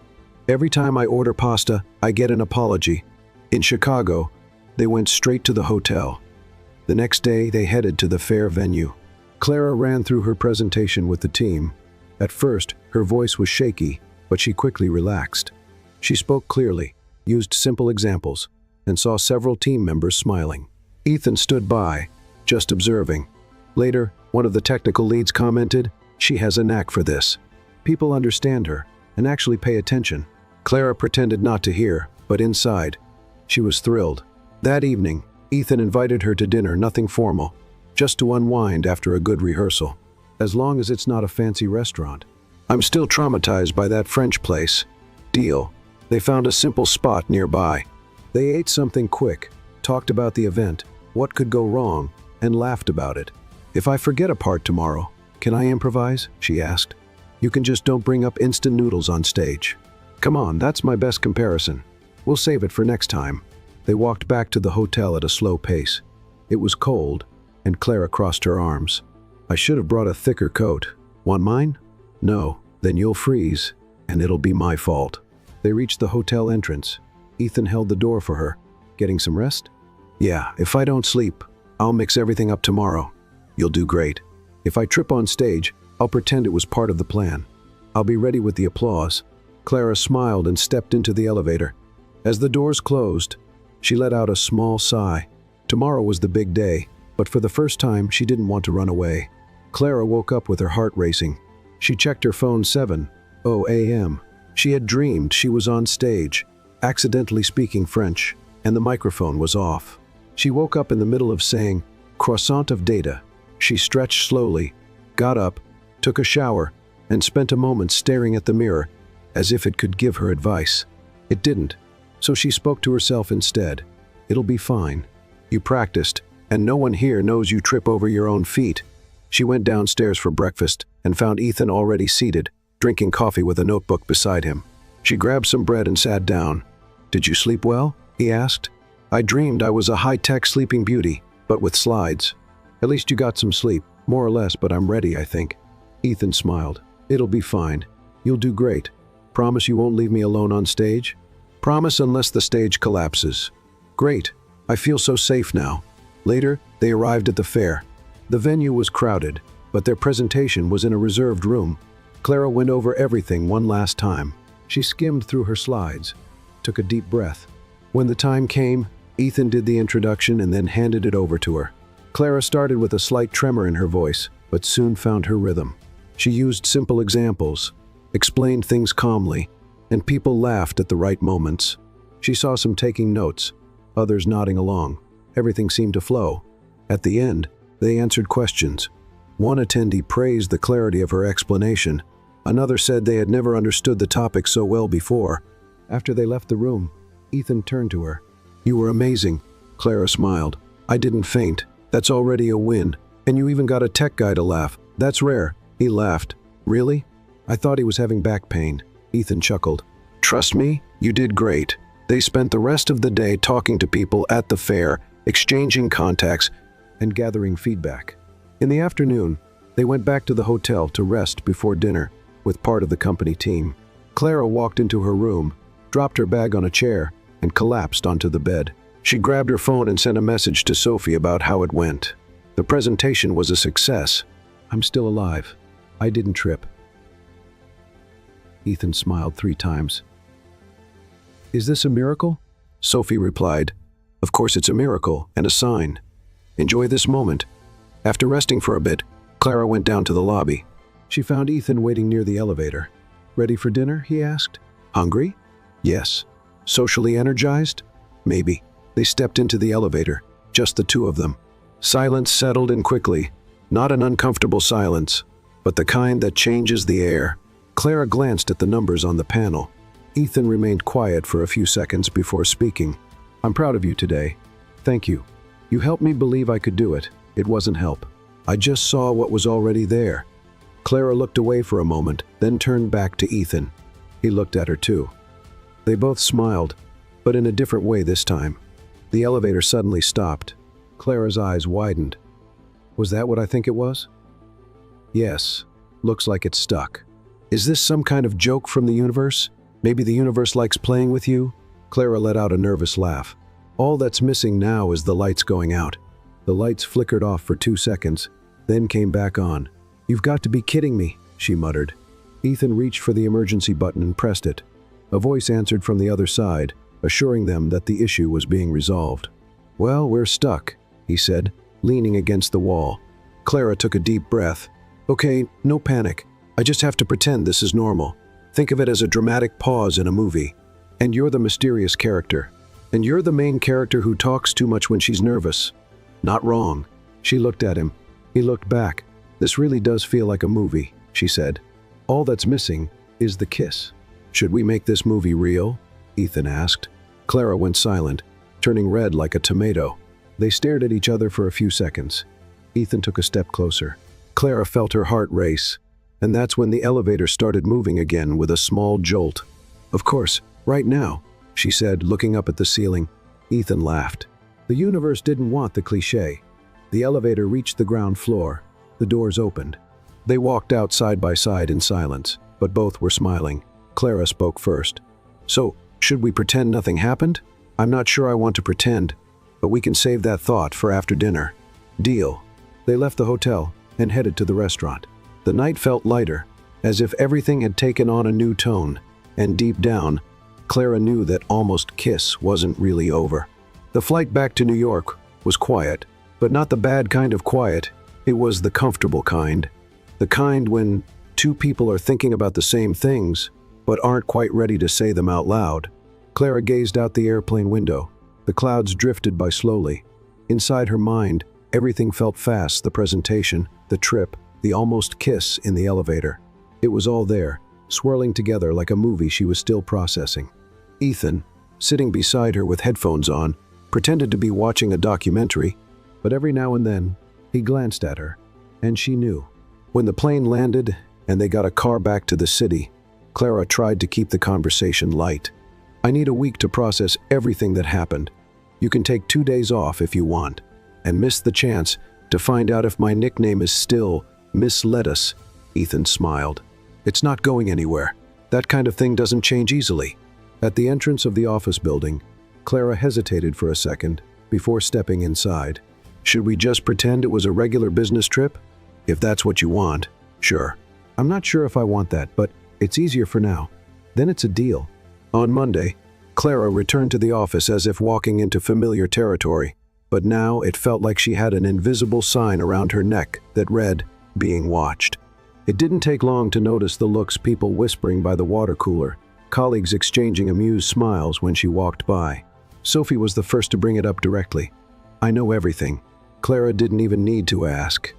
Speaker 1: "Every time I order pasta, I get an apology." In Chicago, they went straight to the hotel. The next day, they headed to the fair venue. Clara ran through her presentation with the team. At first, her voice was shaky, but she quickly relaxed. She spoke clearly, used simple examples, and saw several team members smiling. Ethan stood by, just observing. Later, one of the technical leads commented, "She has a knack for this. People understand her and actually pay attention." Clara pretended not to hear, but inside, she was thrilled. That evening, Ethan invited her to dinner, nothing formal, just to unwind after a good rehearsal. As long as it's not a fancy restaurant. "I'm still traumatized by that French place." Deal. They found a simple spot nearby. They ate something quick, talked about the event, what could go wrong, and laughed about it. "If I forget a part tomorrow, can I improvise?" she asked. "You can, just don't bring up instant noodles on stage." "Come on, that's my best comparison. We'll save it for next time." They walked back to the hotel at a slow pace. It was cold, and Clara crossed her arms. "I should have brought a thicker coat. Want mine?" "No, then you'll freeze, and it'll be my fault." They reached the hotel entrance. Ethan held the door for her. "Getting some rest?" "Yeah, if I don't sleep, I'll mix everything up tomorrow." "You'll do great. If I trip on stage, I'll pretend it was part of the plan. I'll be ready with the applause." Clara smiled and stepped into the elevator. As the doors closed, she let out a small sigh. Tomorrow was the big day, but for the first time, she didn't want to run away. Clara woke up with her heart racing. She checked her phone. 7:00 a.m. She had dreamed she was on stage, accidentally speaking French, and the microphone was off. She woke up in the middle of saying, "Croissant of data." She stretched slowly, got up, took a shower, and spent a moment staring at the mirror, as if it could give her advice. It didn't, so she spoke to herself instead. "It'll be fine. You practiced, and no one here knows you trip over your own feet." She went downstairs for breakfast and found Ethan already seated, drinking coffee with a notebook beside him. She grabbed some bread and sat down. "Did you sleep well?" he asked. "I dreamed I was a high-tech sleeping beauty, but with slides." "At least you got some sleep, more or less, but I'm ready, I think." Ethan smiled. "It'll be fine. You'll do great. Promise you won't leave me alone on stage?" "Promise, unless the stage collapses." "Great. I feel so safe now." Later, they arrived at the fair. The venue was crowded, but their presentation was in a reserved room. Clara went over everything one last time. She skimmed through her slides, took a deep breath. When the time came, Ethan did the introduction and then handed it over to her. Clara started with a slight tremor in her voice, but soon found her rhythm. She used simple examples, explained things calmly, and people laughed at the right moments. She saw some taking notes, others nodding along. Everything seemed to flow. At the end, they answered questions. One attendee praised the clarity of her explanation. Another said they had never understood the topic so well before. After they left the room, Ethan turned to her. "You were amazing." Clara smiled. "I didn't faint. That's already a win. And you even got a tech guy to laugh. That's rare." He laughed. "Really? I thought he was having back pain." Ethan chuckled. "Trust me, you did great." They spent the rest of the day talking to people at the fair, exchanging contacts, and gathering feedback. In the afternoon, they went back to the hotel to rest before dinner with part of the company team. Clara walked into her room, dropped her bag on a chair, and collapsed onto the bed. She grabbed her phone and sent a message to Sophie about how it went. The presentation was a success. "I'm still alive. I didn't trip." Ethan smiled 3 times. "Is this a miracle?" Sophie replied, "Of course it's a miracle and a sign. Enjoy this moment." After resting for a bit, Clara went down to the lobby. She found Ethan waiting near the elevator. "Ready for dinner?" he asked. "Hungry?" "Yes." "Socially energized?" "Maybe." They stepped into the elevator, just the two of them. Silence settled in quickly. Not an uncomfortable silence, but the kind that changes the air. Clara glanced at the numbers on the panel. Ethan remained quiet for a few seconds before speaking. "I'm proud of you today. Thank you. You helped me believe I could do it. It wasn't help. I just saw what was already there." Clara looked away for a moment, then turned back to Ethan. He looked at her too. They both smiled, but in a different way this time. The elevator suddenly stopped. Clara's eyes widened. "Was that what I think it was?" "Yes. Looks like it's stuck." "Is this some kind of joke from the universe? Maybe the universe likes playing with you?" Clara let out a nervous laugh. "All that's missing now is the lights going out." The lights flickered off for 2 seconds, then came back on. "You've got to be kidding me," she muttered. Ethan reached for the emergency button and pressed it. A voice answered from the other side, assuring them that the issue was being resolved. "Well, we're stuck. he said, leaning against the wall. Clara took a deep breath. Okay, no panic. I just have to pretend this is normal. Think of it as a dramatic pause in a movie. And you're the mysterious character. And you're the main character who talks too much when she's nervous. Not wrong. She looked at him. He looked back. This really does feel like a movie, she said. All that's missing is the kiss. Should we make this movie real? Ethan asked. Clara went silent, turning red like a tomato. They stared at each other for a few seconds. Ethan took a step closer. Clara felt her heart race, and that's when the elevator started moving again with a small jolt. Of course, right now, she said, looking up at the ceiling. Ethan laughed. The universe didn't want the cliché. The elevator reached the ground floor. The doors opened. They walked out side by side in silence, but both were smiling. Clara spoke first. So, should we pretend nothing happened? I'm not sure I want to pretend, but we can save that thought for after dinner. Deal. They left the hotel and headed to the restaurant. The night felt lighter, as if everything had taken on a new tone, and deep down, Clara knew that almost kiss wasn't really over. The flight back to New York was quiet, but not the bad kind of quiet. It was the comfortable kind. The kind when two people are thinking about the same things, but aren't quite ready to say them out loud. Clara gazed out the airplane window. The clouds drifted by slowly. Inside her mind, everything felt fast: the presentation, the trip, the almost kiss in the elevator. It was all there, swirling together like a movie she was still processing. Ethan, sitting beside her with headphones on, pretended to be watching a documentary, but every now and then, he glanced at her, and she knew. When the plane landed and they got a car back to the city, Clara tried to keep the conversation light. I need a week to process everything that happened. You can take 2 days off if you want, and miss the chance to find out if my nickname is still Miss Lettuce. Ethan smiled. It's not going anywhere. That kind of thing doesn't change easily. At the entrance of the office building, Clara hesitated for a second before stepping inside. Should we just pretend it was a regular business trip? If that's what you want, sure. I'm not sure if I want that, but it's easier for now. Then it's a deal. On Monday, Clara returned to the office as if walking into familiar territory, but now it felt like she had an invisible sign around her neck that read, "Being watched." It didn't take long to notice the looks, people whispering by the water cooler, colleagues exchanging amused smiles when she walked by. Sophie was the first to bring it up directly. I know everything. Clara didn't even need to ask.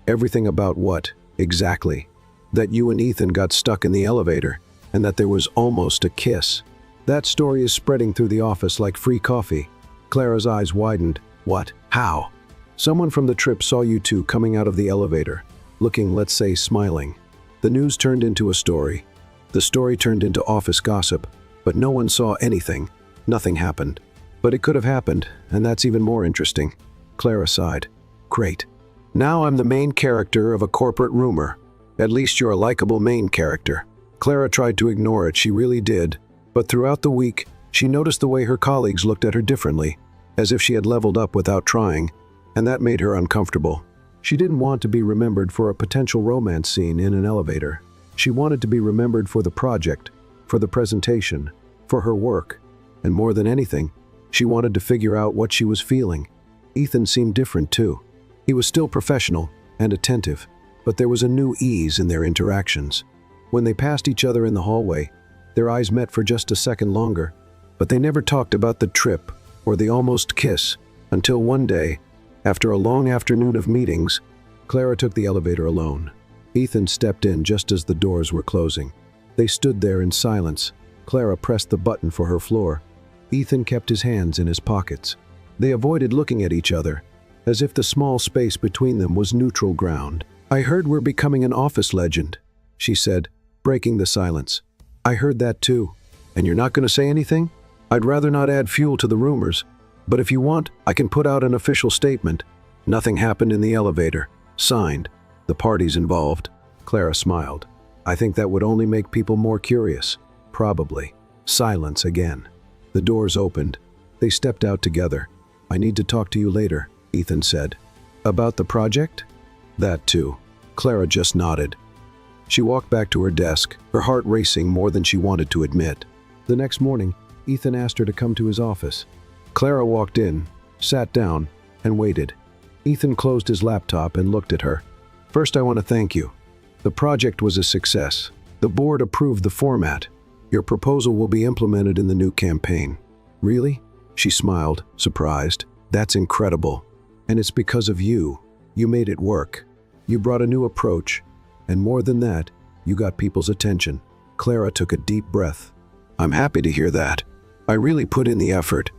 Speaker 1: Everything about what, exactly? That you and Ethan got stuck in the elevator, and that there was almost a kiss. That story is spreading through the office like free coffee. Clara's eyes widened. What? How? Someone from the trip saw you two coming out of the elevator, looking, let's say, smiling. The news turned into a story. The story turned into office gossip, but no one saw anything. Nothing happened. But it could have happened, and that's even more interesting. Clara sighed. Great. Now I'm the main character of a corporate rumor. At least you're a likable main character. Clara tried to ignore it, she really did. But throughout the week, she noticed the way her colleagues looked at her differently, as if she had leveled up without trying, and that made her uncomfortable. She didn't want to be remembered for a potential romance scene in an elevator. She wanted to be remembered for the project, for the presentation, for her work, and more than anything, she wanted to figure out what she was feeling. Ethan seemed different too. He was still professional and attentive, but there was a new ease in their interactions. When they passed each other in the hallway, their eyes met for just a second longer, but they never talked about the trip or the almost kiss until one day, after a long afternoon of meetings, Clara took the elevator alone. Ethan stepped in just as the doors were closing. They stood there in silence. Clara pressed the button for her floor. Ethan kept his hands in his pockets. They avoided looking at each other, as if the small space between them was neutral ground. I heard we're becoming an office legend, she said, breaking the silence. I heard that too. And you're not going to say anything? I'd rather not add fuel to the rumors, but if you want, I can put out an official statement. Nothing happened in the elevator. Signed. The parties involved. Clara smiled. I think that would only make people more curious. Probably. Silence again. The doors opened. They stepped out together. I need to talk to you later, Ethan said. About the project? That too. Clara just nodded. She walked back to her desk, her heart racing more than she wanted to admit. The next morning, Ethan asked her to come to his office. Clara walked in, sat down, and waited. Ethan closed his laptop and looked at her. "First, I want to thank you. The project was a success. The board approved the format. Your proposal will be implemented in the new campaign." "Really?" She smiled, surprised. "That's incredible. And it's because of you. You made it work. You brought a new approach. And more than that, you got people's attention." Clara took a deep breath. "I'm happy to hear that. I really put in the effort.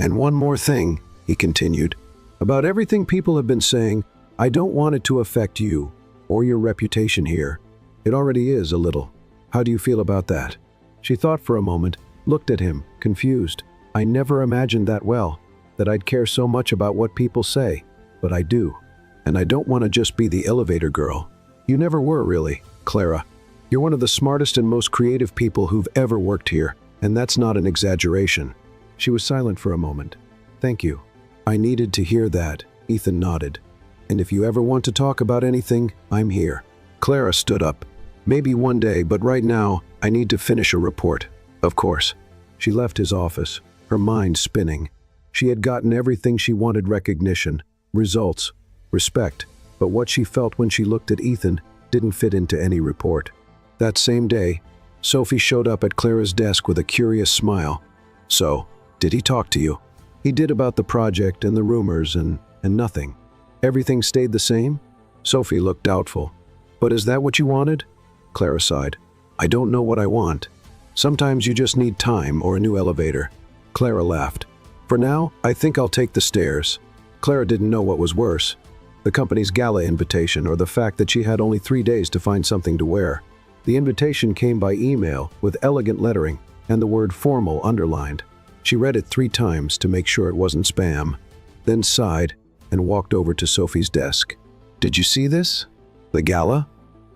Speaker 1: And one more thing," he continued. "About everything people have been saying, I don't want it to affect you or your reputation here. It already is a little. How do you feel about that?" She thought for a moment, looked at him, confused. "I never imagined that that I'd care so much about what people say, but I do. And I don't want to just be the elevator girl. You never were, really, Clara. You're one of the smartest and most creative people who've ever worked here, and that's not an exaggeration." She was silent for a moment. "Thank you. I needed to hear that," Ethan nodded. "And if you ever want to talk about anything, I'm here." Clara stood up. "Maybe one day, but right now, I need to finish a report." "Of course." She left his office, her mind spinning. She had gotten everything she wanted: recognition, results, respect, but what she felt when she looked at Ethan didn't fit into any report. That same day, Sophie showed up at Clara's desk with a curious smile. "So, did he talk to you?" "He did, about the project and the rumors and nothing." "Everything stayed the same?" Sophie looked doubtful. "But is that what you wanted?" Clara sighed. "I don't know what I want. Sometimes you just need time or a new elevator." Clara laughed. "For now, I think I'll take the stairs." Clara didn't know what was worse: the company's gala invitation or the fact that she had only 3 days to find something to wear. The invitation came by email with elegant lettering and the word "formal" underlined. She read it 3 times to make sure it wasn't spam, then sighed and walked over to Sophie's desk. "Did you see this? The gala?"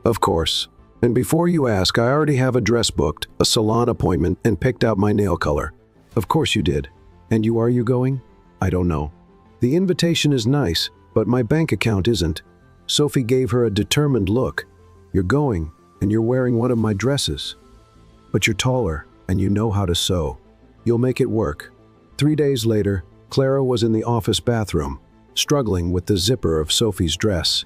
Speaker 1: "Of course. And before you ask, I already have a dress booked, a salon appointment, and picked out my nail color." "Of course you did. And are you going?" "I don't know. The invitation is nice, but my bank account isn't." Sophie gave her a determined look. "You're going, and you're wearing one of my dresses. But you're taller, and you know how to sew. You'll make it work." 3 days later, Clara was in the office bathroom, struggling with the zipper of Sophie's dress.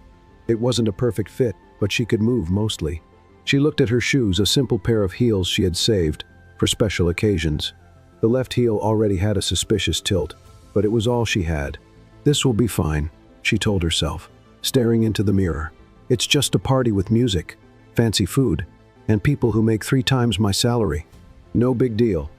Speaker 1: It wasn't a perfect fit, but she could move mostly. She looked at her shoes, a simple pair of heels she had saved for special occasions. The left heel already had a suspicious tilt, but it was all she had. "This will be fine," she told herself, staring into the mirror. "It's just a party with music, fancy food, and people who make 3 times my salary. No big deal."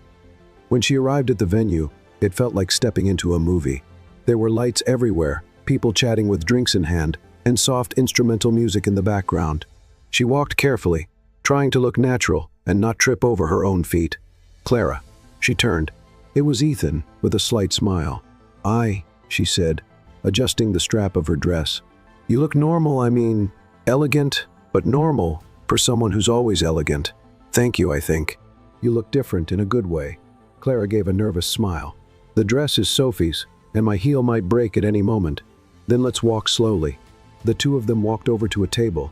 Speaker 1: When she arrived at the venue, it felt like stepping into a movie. There were lights everywhere, people chatting with drinks in hand, and soft instrumental music in the background. She walked carefully, trying to look natural and not trip over her own feet. "Clara." She turned. It was Ethan, with a slight smile. "Aye," she said, adjusting the strap of her dress. "You look normal, I mean, elegant, but normal for someone who's always elegant." "Thank you, I think." "You look different in a good way." Clara gave a nervous smile. "The dress is Sophie's, and my heel might break at any moment. Then let's walk slowly." The two of them walked over to a table.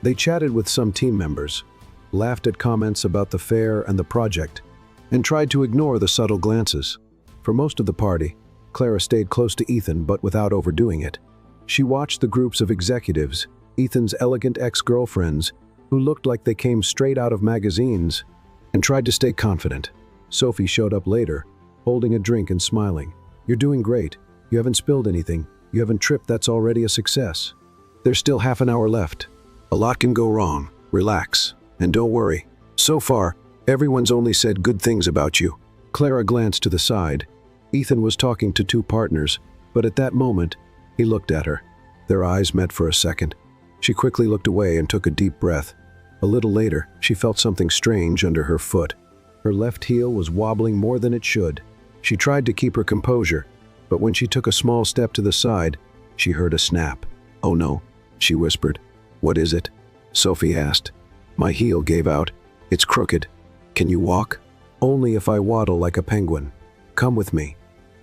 Speaker 1: They chatted with some team members, laughed at comments about the fair and the project, and tried to ignore the subtle glances. For most of the party, Clara stayed close to Ethan, but without overdoing it. She watched the groups of executives, Ethan's elegant ex-girlfriends, who looked like they came straight out of magazines, and tried to stay confident. Sophie showed up later, holding a drink and smiling. "You're doing great. You haven't spilled anything. You haven't tripped. That's already a success. There's still half an hour left. A lot can go wrong. Relax. And don't worry. So far, everyone's only said good things about you." Clara glanced to the side. Ethan was talking to 2 partners, but at that moment, he looked at her. Their eyes met for a second. She quickly looked away and took a deep breath. A little later, she felt something strange under her foot. Her left heel was wobbling more than it should. She tried to keep her composure, but when she took a small step to the side, she heard a snap. "Oh no," she whispered. "What is it?" Sophie asked. "My heel gave out. It's crooked. Can you walk?" "Only if I waddle like a penguin. Come with me."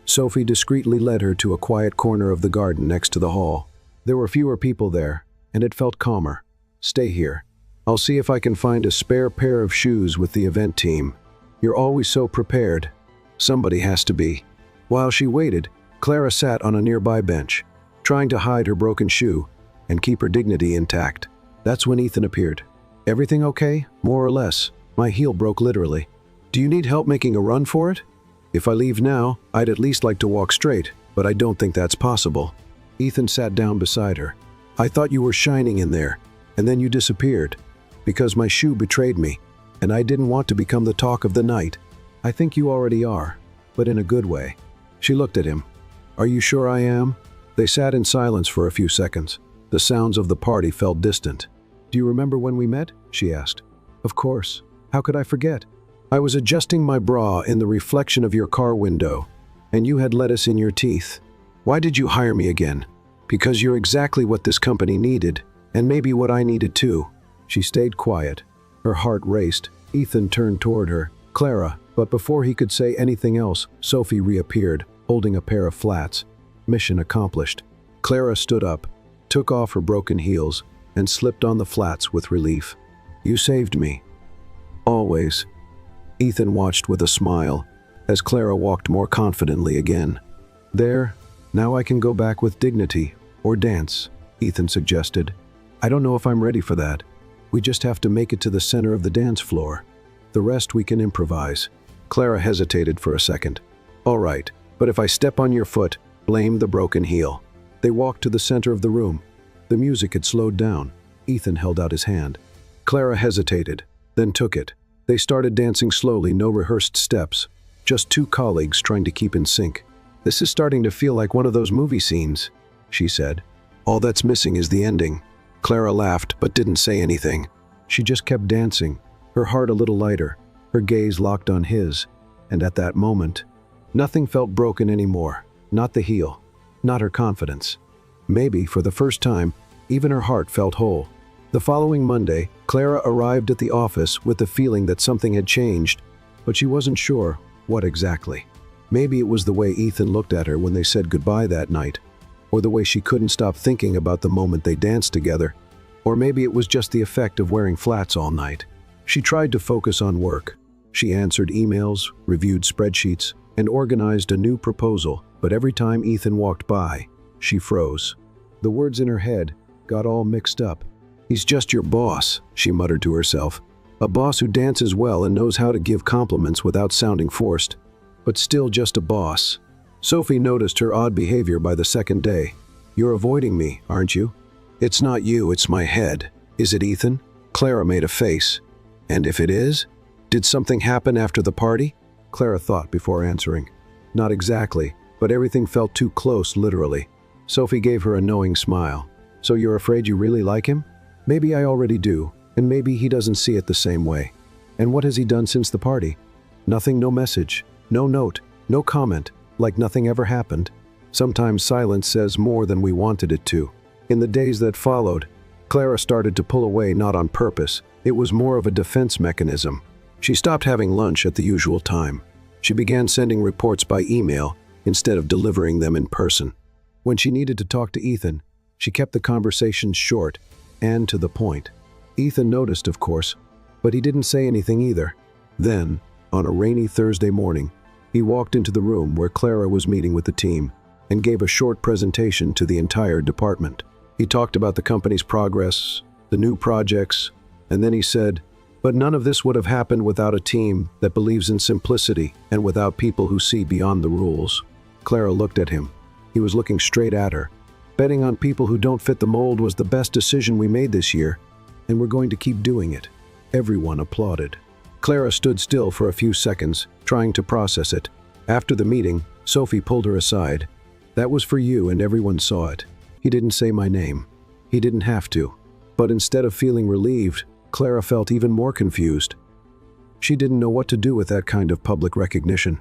Speaker 1: Sophie discreetly led her to a quiet corner of the garden next to the hall. There were fewer people there, and it felt calmer. "Stay here. I'll see if I can find a spare pair of shoes with the event team. You're always so prepared. Somebody has to be." While she waited, Clara sat on a nearby bench, trying to hide her broken shoe and keep her dignity intact. That's when Ethan appeared. "Everything okay? More or less. My heel broke literally. Do you need help making a run for it? If I leave now, I'd at least like to walk straight, but I don't think that's possible." Ethan sat down beside her. "I thought you were shining in there, and then you disappeared, because my shoe betrayed me, and I didn't want to become the talk of the night. I think you already are, but in a good way." She looked at him. "Are you sure I am?" They sat in silence for a few seconds. The sounds of the party felt distant. "Do you remember when we met?" she asked. "Of course. How could I forget? I was adjusting my bra in the reflection of your car window, and you had lettuce in your teeth. Why did you hire me again? Because you're exactly what this company needed, and maybe what I needed too." She stayed quiet. Her heart raced. Ethan turned toward her. "Clara," but before he could say anything else, Sophie reappeared, holding a pair of flats. Mission accomplished. Clara stood up, took off her broken heels, and slipped on the flats with relief. "You saved me. Always." Ethan watched with a smile as Clara walked more confidently again. "There, now I can go back with dignity, or dance," Ethan suggested. "I don't know if I'm ready for that. We just have to make it to the center of the dance floor. The rest we can improvise." Clara hesitated for a second. "All right, but if I step on your foot, blame the broken heel." They walked to the center of the room. The music had slowed down. Ethan held out his hand. Clara hesitated, then took it. They started dancing slowly, no rehearsed steps. Just two colleagues trying to keep in sync. "This is starting to feel like one of those movie scenes," she said. "All that's missing is the ending." Clara laughed, but didn't say anything. She just kept dancing, her heart a little lighter, her gaze locked on his. And at that moment, nothing felt broken anymore. Not the heel, not her confidence. Maybe, for the first time, even her heart felt whole. The following Monday, Clara arrived at the office with the feeling that something had changed, but she wasn't sure what exactly. Maybe it was the way Ethan looked at her when they said goodbye that night, or the way she couldn't stop thinking about the moment they danced together, or maybe it was just the effect of wearing flats all night. She tried to focus on work. She answered emails, reviewed spreadsheets, and organized a new proposal, but every time Ethan walked by, she froze. The words in her head got all mixed up. "He's just your boss," she muttered to herself. "A boss who dances well and knows how to give compliments without sounding forced, but still just a boss." Sophie noticed her odd behavior by the second day. "You're avoiding me, aren't you?" "It's not you, it's my head. Is it, Ethan?" Clara made a face. "And if it is? Did something happen after the party?" Clara thought before answering. "Not exactly, but everything felt too close, literally." Sophie gave her a knowing smile. "So you're afraid you really like him?" "Maybe I already do, and maybe he doesn't see it the same way." "And what has he done since the party?" "Nothing, no message, no note, no comment, like nothing ever happened." Sometimes silence says more than we wanted it to. In the days that followed, Clara started to pull away, not on purpose. It was more of a defense mechanism. She stopped having lunch at the usual time. She began sending reports by email instead of delivering them in person. When she needed to talk to Ethan, she kept the conversations short and to the point. Ethan noticed, of course, but he didn't say anything either. Then, on a rainy Thursday morning, he walked into the room where Clara was meeting with the team and gave a short presentation to the entire department. He talked about the company's progress, the new projects, and then he said, "But none of this would have happened without a team that believes in simplicity and without people who see beyond the rules." Clara looked at him. He was looking straight at her. "Betting on people who don't fit the mold was the best decision we made this year, and we're going to keep doing it." Everyone applauded. Clara stood still for a few seconds, trying to process it. After the meeting, Sophie pulled her aside. "That was for you, and everyone saw it. He didn't say my name. He didn't have to." But instead of feeling relieved, Clara felt even more confused. She didn't know what to do with that kind of public recognition.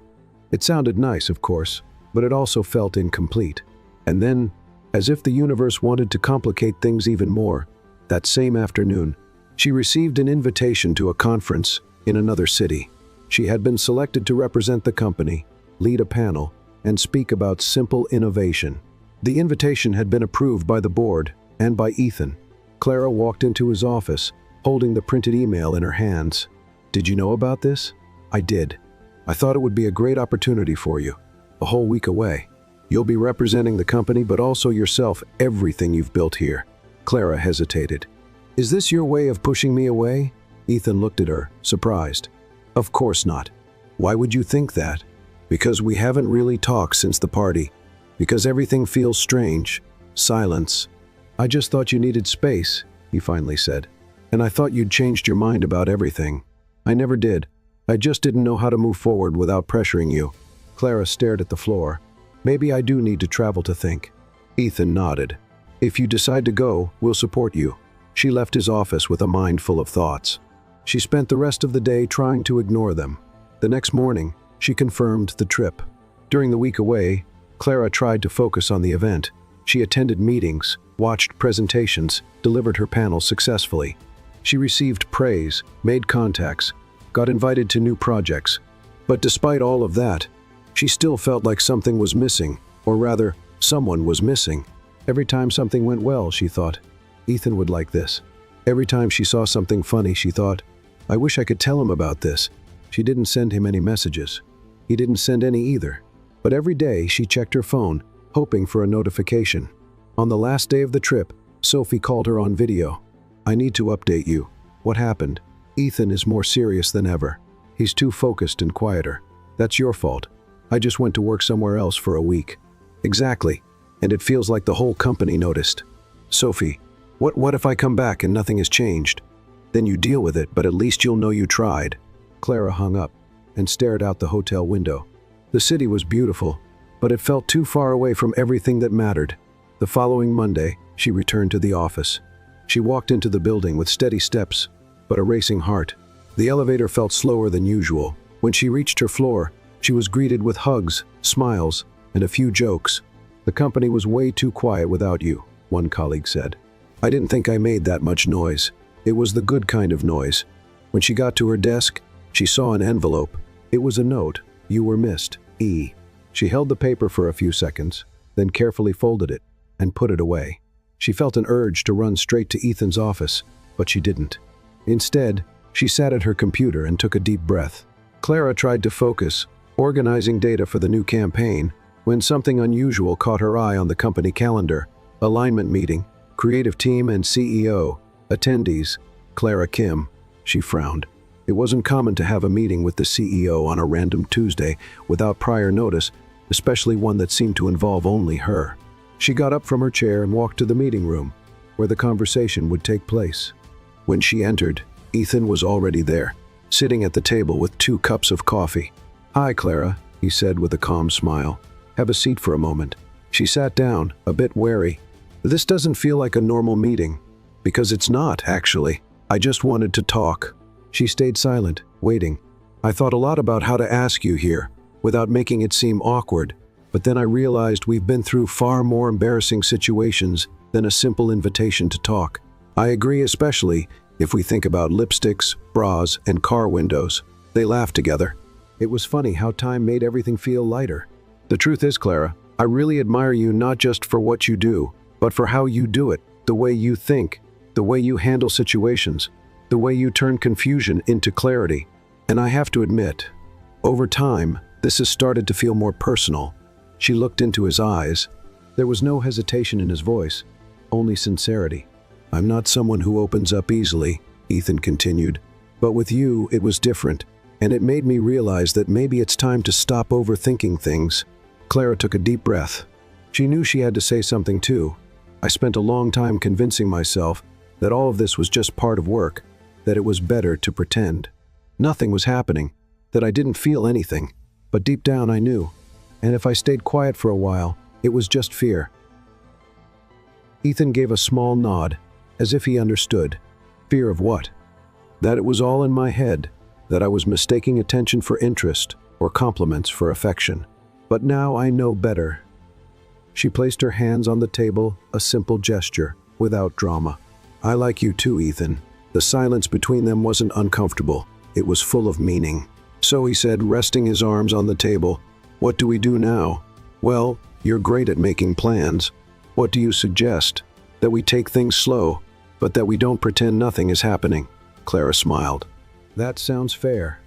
Speaker 1: It sounded nice, of course, but it also felt incomplete. And then, as if the universe wanted to complicate things even more, that same afternoon, she received an invitation to a conference in another city. She had been selected to represent the company, lead a panel, and speak about simple innovation. The invitation had been approved by the board and by Ethan. Clara walked into his office, holding the printed email in her hands. "Did you know about this?" "I did. I thought it would be a great opportunity for you. A whole week away." You'll be representing the company, but also yourself, everything you've built here." Clara hesitated. "Is this your way of pushing me away?" Ethan looked at her, surprised. "Of course not. Why would you think that?" "Because we haven't really talked since the party. Because everything feels strange. Silence." "I just thought you needed space," he finally said. "And I thought you'd changed your mind about everything." "I never did. I just didn't know how to move forward without pressuring you." Clara stared at the floor. "Maybe I do need to travel to think." Ethan nodded. "If you decide to go, we'll support you." She left his office with a mind full of thoughts. She spent the rest of the day trying to ignore them. The next morning, she confirmed the trip. During the week away, Clara tried to focus on the event. She attended meetings, watched presentations, delivered her panel successfully. She received praise, made contacts, got invited to new projects. But despite all of that, she still felt like something was missing, or rather, someone was missing. Every time something went well, she thought, Ethan would like this. Every time she saw something funny, she thought, I wish I could tell him about this. She didn't send him any messages. He didn't send any either. But every day she checked her phone, hoping for a notification. On the last day of the trip, Sophie called her on video. "I need to update you. What happened? Ethan is more serious than ever. He's too focused and quieter. That's your fault. I just went to work somewhere else for a week." "Exactly. And it feels like the whole company noticed." "Sophie, what if I come back and nothing has changed?" "Then you deal with it, but at least you'll know you tried." Clara hung up and stared out the hotel window. The city was beautiful, but it felt too far away from everything that mattered. The following Monday, she returned to the office. She walked into the building with steady steps, but a racing heart. The elevator felt slower than usual. When she reached her floor, she was greeted with hugs, smiles, and a few jokes. "The company was way too quiet without you," one colleague said. "I didn't think I made that much noise. It was the good kind of noise." When she got to her desk, she saw an envelope. It was a note. "You were missed, E." She held the paper for a few seconds, then carefully folded it and put it away. She felt an urge to run straight to Ethan's office, but she didn't. Instead, she sat at her computer and took a deep breath. Clara tried to focus, organizing data for the new campaign, when something unusual caught her eye on the company calendar. Alignment meeting, creative team and CEO, attendees, Clara Kim. She frowned. It wasn't common to have a meeting with the CEO on a random Tuesday without prior notice, especially one that seemed to involve only her. She got up from her chair and walked to the meeting room, where the conversation would take place. When she entered, Ethan was already there, sitting at the table with 2 cups of coffee. "Hi, Clara," he said with a calm smile. "Have a seat for a moment." She sat down, a bit wary. "This doesn't feel like a normal meeting." "Because it's not, actually. I just wanted to talk." She stayed silent, waiting. "I thought a lot about how to ask you here, without making it seem awkward, but then I realized we've been through far more embarrassing situations than a simple invitation to talk. I agree, especially if we think about lipsticks, bras, and car windows." They laughed together. It was funny how time made everything feel lighter. "The truth is, Clara, I really admire you not just for what you do, but for how you do it, the way you think, the way you handle situations, the way you turn confusion into clarity. And I have to admit, over time, this has started to feel more personal." She looked into his eyes. There was no hesitation in his voice, only sincerity. "I'm not someone who opens up easily," Ethan continued. "But with you, it was different, and it made me realize that maybe it's time to stop overthinking things." Clara took a deep breath. She knew she had to say something too. "I spent a long time convincing myself that all of this was just part of work, that it was better to pretend. Nothing was happening, that I didn't feel anything, but deep down I knew. And if I stayed quiet for a while, it was just fear." Ethan gave a small nod, as if he understood. "Fear of what?" "That it was all in my head, that I was mistaking attention for interest or compliments for affection. But now I know better." She placed her hands on the table, a simple gesture, without drama. "I like you too, Ethan." The silence between them wasn't uncomfortable. It was full of meaning. "So," he said, resting his arms on the table, "what do we do now?" "Well, you're great at making plans. What do you suggest? That we take things slow, but that we don't pretend nothing is happening?" Clara smiled. "That sounds fair.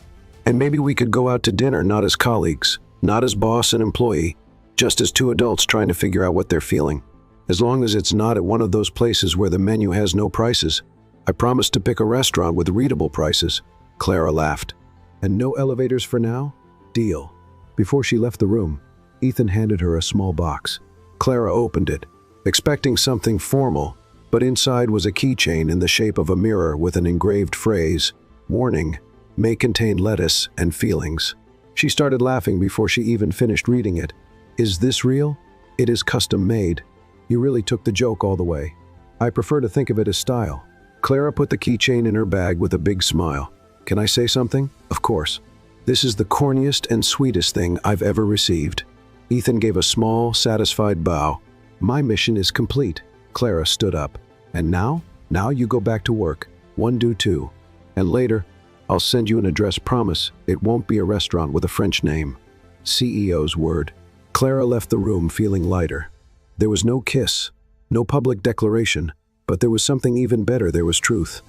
Speaker 1: And maybe we could go out to dinner, not as colleagues, not as boss and employee, just as two adults trying to figure out what they're feeling. As long as it's not at one of those places where the menu has no prices. I promised to pick a restaurant with readable prices. Clara laughed. And no elevators for now? Deal. Before she left the room, Ethan handed her a small box. Clara opened it, expecting something formal, but inside was a keychain in the shape of a mirror with an engraved phrase, "Warning, may contain lettuce and feelings." She started laughing before she even finished reading it. "Is this real? It is custom made. You really took the joke all the way. I prefer to think of it as style." Clara put the keychain in her bag with a big smile. "Can I say something?" "Of course. This is the corniest and sweetest thing I've ever received." Ethan gave a small, satisfied bow. "My mission is complete." Clara stood up. "And now? Now you go back to work. One do two. And later, I'll send you an address. Promise it won't be a restaurant with a French name." CEO's word. Clara left the room feeling lighter. There was no kiss, no public declaration, but there was something even better. There was truth.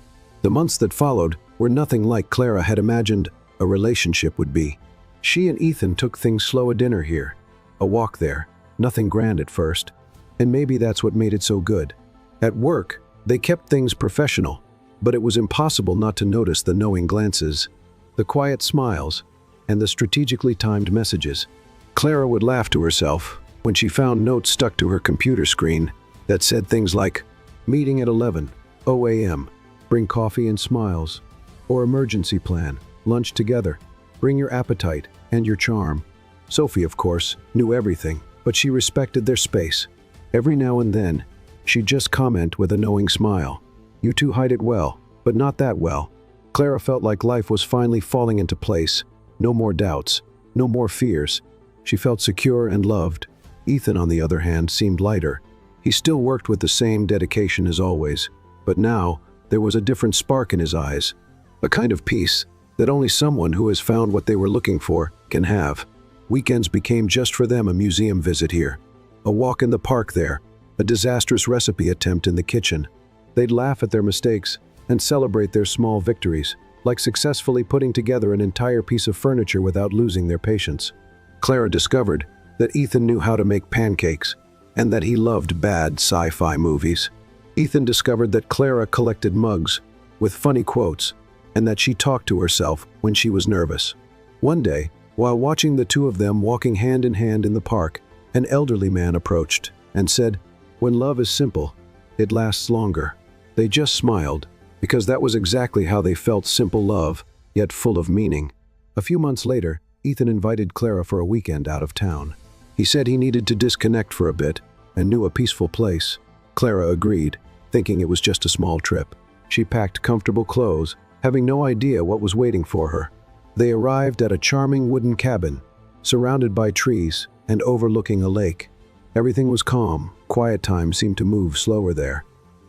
Speaker 1: The months that followed were nothing like Clara had imagined a relationship would be. She and Ethan took things slow: a dinner here, a walk there, nothing grand at first. And maybe that's what made it so good. At work, they kept things professional, but it was impossible not to notice the knowing glances, the quiet smiles, and the strategically timed messages. Clara would laugh to herself when she found notes stuck to her computer screen that said things like, "Meeting at 11:00 a.m., bring coffee and smiles," or "Emergency plan, lunch together, bring your appetite and your charm." Sophie, of course, knew everything, but she respected their space. Every now and then, she'd just comment with a knowing smile, "You two hide it well, but not that well." Clara felt like life was finally falling into place. No more doubts, no more fears. She felt secure and loved. Ethan, on the other hand, seemed lighter. He still worked with the same dedication as always, but now there was a different spark in his eyes, a kind of peace that only someone who has found what they were looking for can have. Weekends became just for them a museum visit here, a walk in the park there, a disastrous recipe attempt in the kitchen. They'd laugh at their mistakes and celebrate their small victories, like successfully putting together an entire piece of furniture without losing their patience. Clara discovered that Ethan knew how to make pancakes, and that he loved bad sci-fi movies. Ethan discovered that Clara collected mugs with funny quotes, and that she talked to herself when she was nervous. One day, while watching the two of them walking hand in hand in the park, an elderly man approached and said, "When love is simple, it lasts longer." They just smiled, because that was exactly how they felt: simple love, yet full of meaning. A few months later, Ethan invited Clara for a weekend out of town. He said he needed to disconnect for a bit and knew a peaceful place. Clara agreed, thinking it was just a small trip. She packed comfortable clothes, having no idea what was waiting for her. They arrived at a charming wooden cabin, surrounded by trees and overlooking a lake. Everything was calm. Quiet time seemed to move slower there.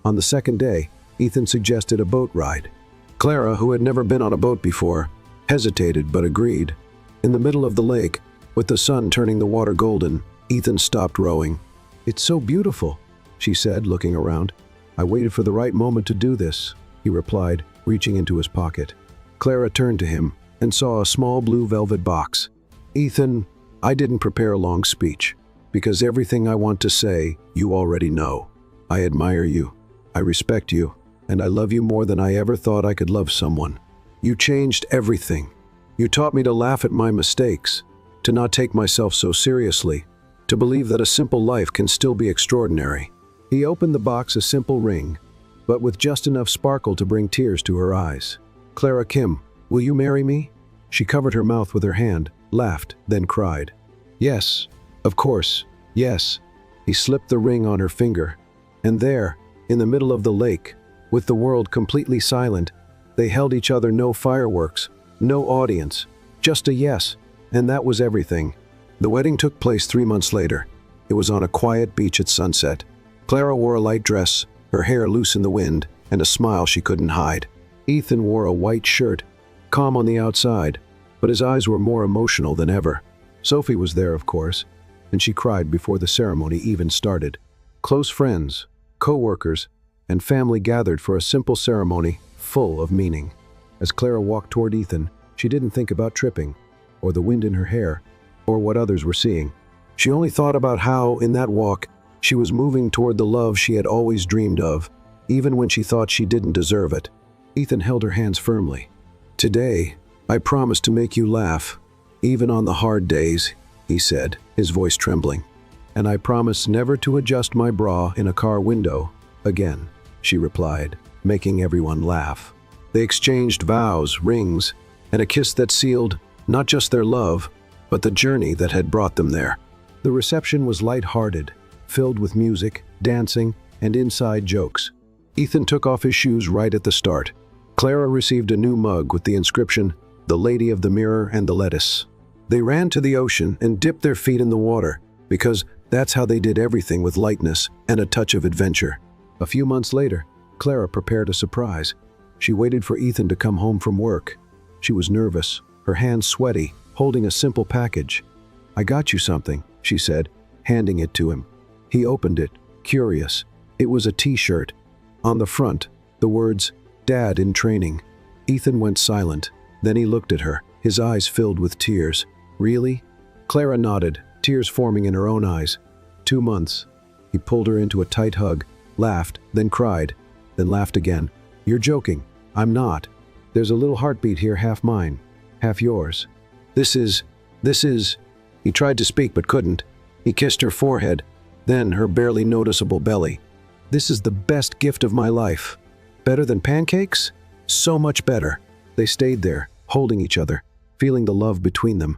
Speaker 1: On the second day, Ethan suggested a boat ride. Clara, who had never been on a boat before, hesitated but agreed. In the middle of the lake, with the sun turning the water golden, Ethan stopped rowing. "It's so beautiful," she said, looking around. "I waited for the right moment to do this," he replied, reaching into his pocket. Clara turned to him and saw a small blue velvet box. "Ethan, I didn't prepare a long speech, because everything I want to say, you already know. I admire you, I respect you, and I love you more than I ever thought I could love someone. You changed everything. You taught me to laugh at my mistakes, to not take myself so seriously, to believe that a simple life can still be extraordinary." He opened the box, a simple ring, but with just enough sparkle to bring tears to her eyes. "Clara Kim, will you marry me?" She covered her mouth with her hand, laughed, then cried. "Yes, of course, yes." He slipped the ring on her finger, and there, in the middle of the lake, with the world completely silent, they held each other. No fireworks, no audience, just a yes, and that was everything. The wedding took place 3 months later. It was on a quiet beach at sunset. Clara wore a light dress, her hair loose in the wind, and a smile she couldn't hide. Ethan wore a white shirt, calm on the outside, but his eyes were more emotional than ever. Sophie was there, of course, and she cried before the ceremony even started. Close friends, co-workers, and family gathered for a simple ceremony full of meaning. As Clara walked toward Ethan, she didn't think about tripping, or the wind in her hair, or what others were seeing. She only thought about how, in that walk, she was moving toward the love she had always dreamed of, even when she thought she didn't deserve it. Ethan held her hands firmly. "Today, I promise to make you laugh, even on the hard days," he said, his voice trembling. "And I promise never to adjust my bra in a car window again," she replied, making everyone laugh. They exchanged vows, rings, and a kiss that sealed not just their love, but the journey that had brought them there. The reception was light-hearted, filled with music, dancing, and inside jokes. Ethan took off his shoes right at the start. Clara received a new mug with the inscription, "The Lady of the Mirror and the Lettuce." They ran to the ocean and dipped their feet in the water, because that's how they did everything with lightness and a touch of adventure. A few months later, Clara prepared a surprise. She waited for Ethan to come home from work. She was nervous, her hands sweaty, holding a simple package. "I got you something," she said, handing it to him. He opened it, curious. It was a t-shirt. On the front, the words, "Dad in Training." Ethan went silent. Then he looked at her, his eyes filled with tears. "Really?" Clara nodded, tears forming in her own eyes. 2 months. He pulled her into a tight hug, laughed, then cried, then laughed again. "You're joking. I'm not. There's a little heartbeat here, half mine, half yours. This is... He tried to speak but couldn't. He kissed her forehead, then her barely noticeable belly. "This is the best gift of my life. Better than pancakes? So much better." They stayed there, holding each other, feeling the love between them.